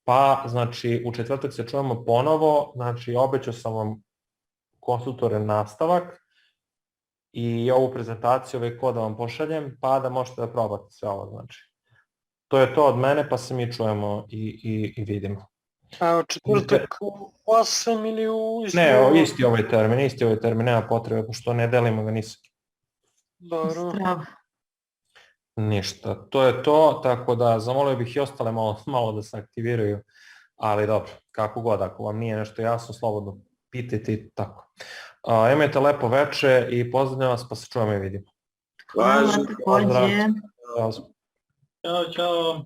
pa znači u četvrtak se čujemo ponovo, znači obećao sam vam konsultoren nastavak i ovu prezentaciju, ovaj kod da vam pošaljem, pa da možete da probate sve ovo, znači. To je to od mene, pa se mi čujemo i vidimo. A u četvrtak u 8 ili u Ne, isti ovaj termin, nema potrebe, pošto ne delimo ga nisam. Dobro. Zdravo. Ništa, to je to, tako da zamolio bih i ostale malo da se aktiviraju, ali dobro, kako god, ako vam nije nešto jasno, slobodno pitajte i tako. Imajte lepo veče i pozdravljam vas, pa se čujemo i vidimo. Hvala takođe. Pozdrav. Ćao, čao.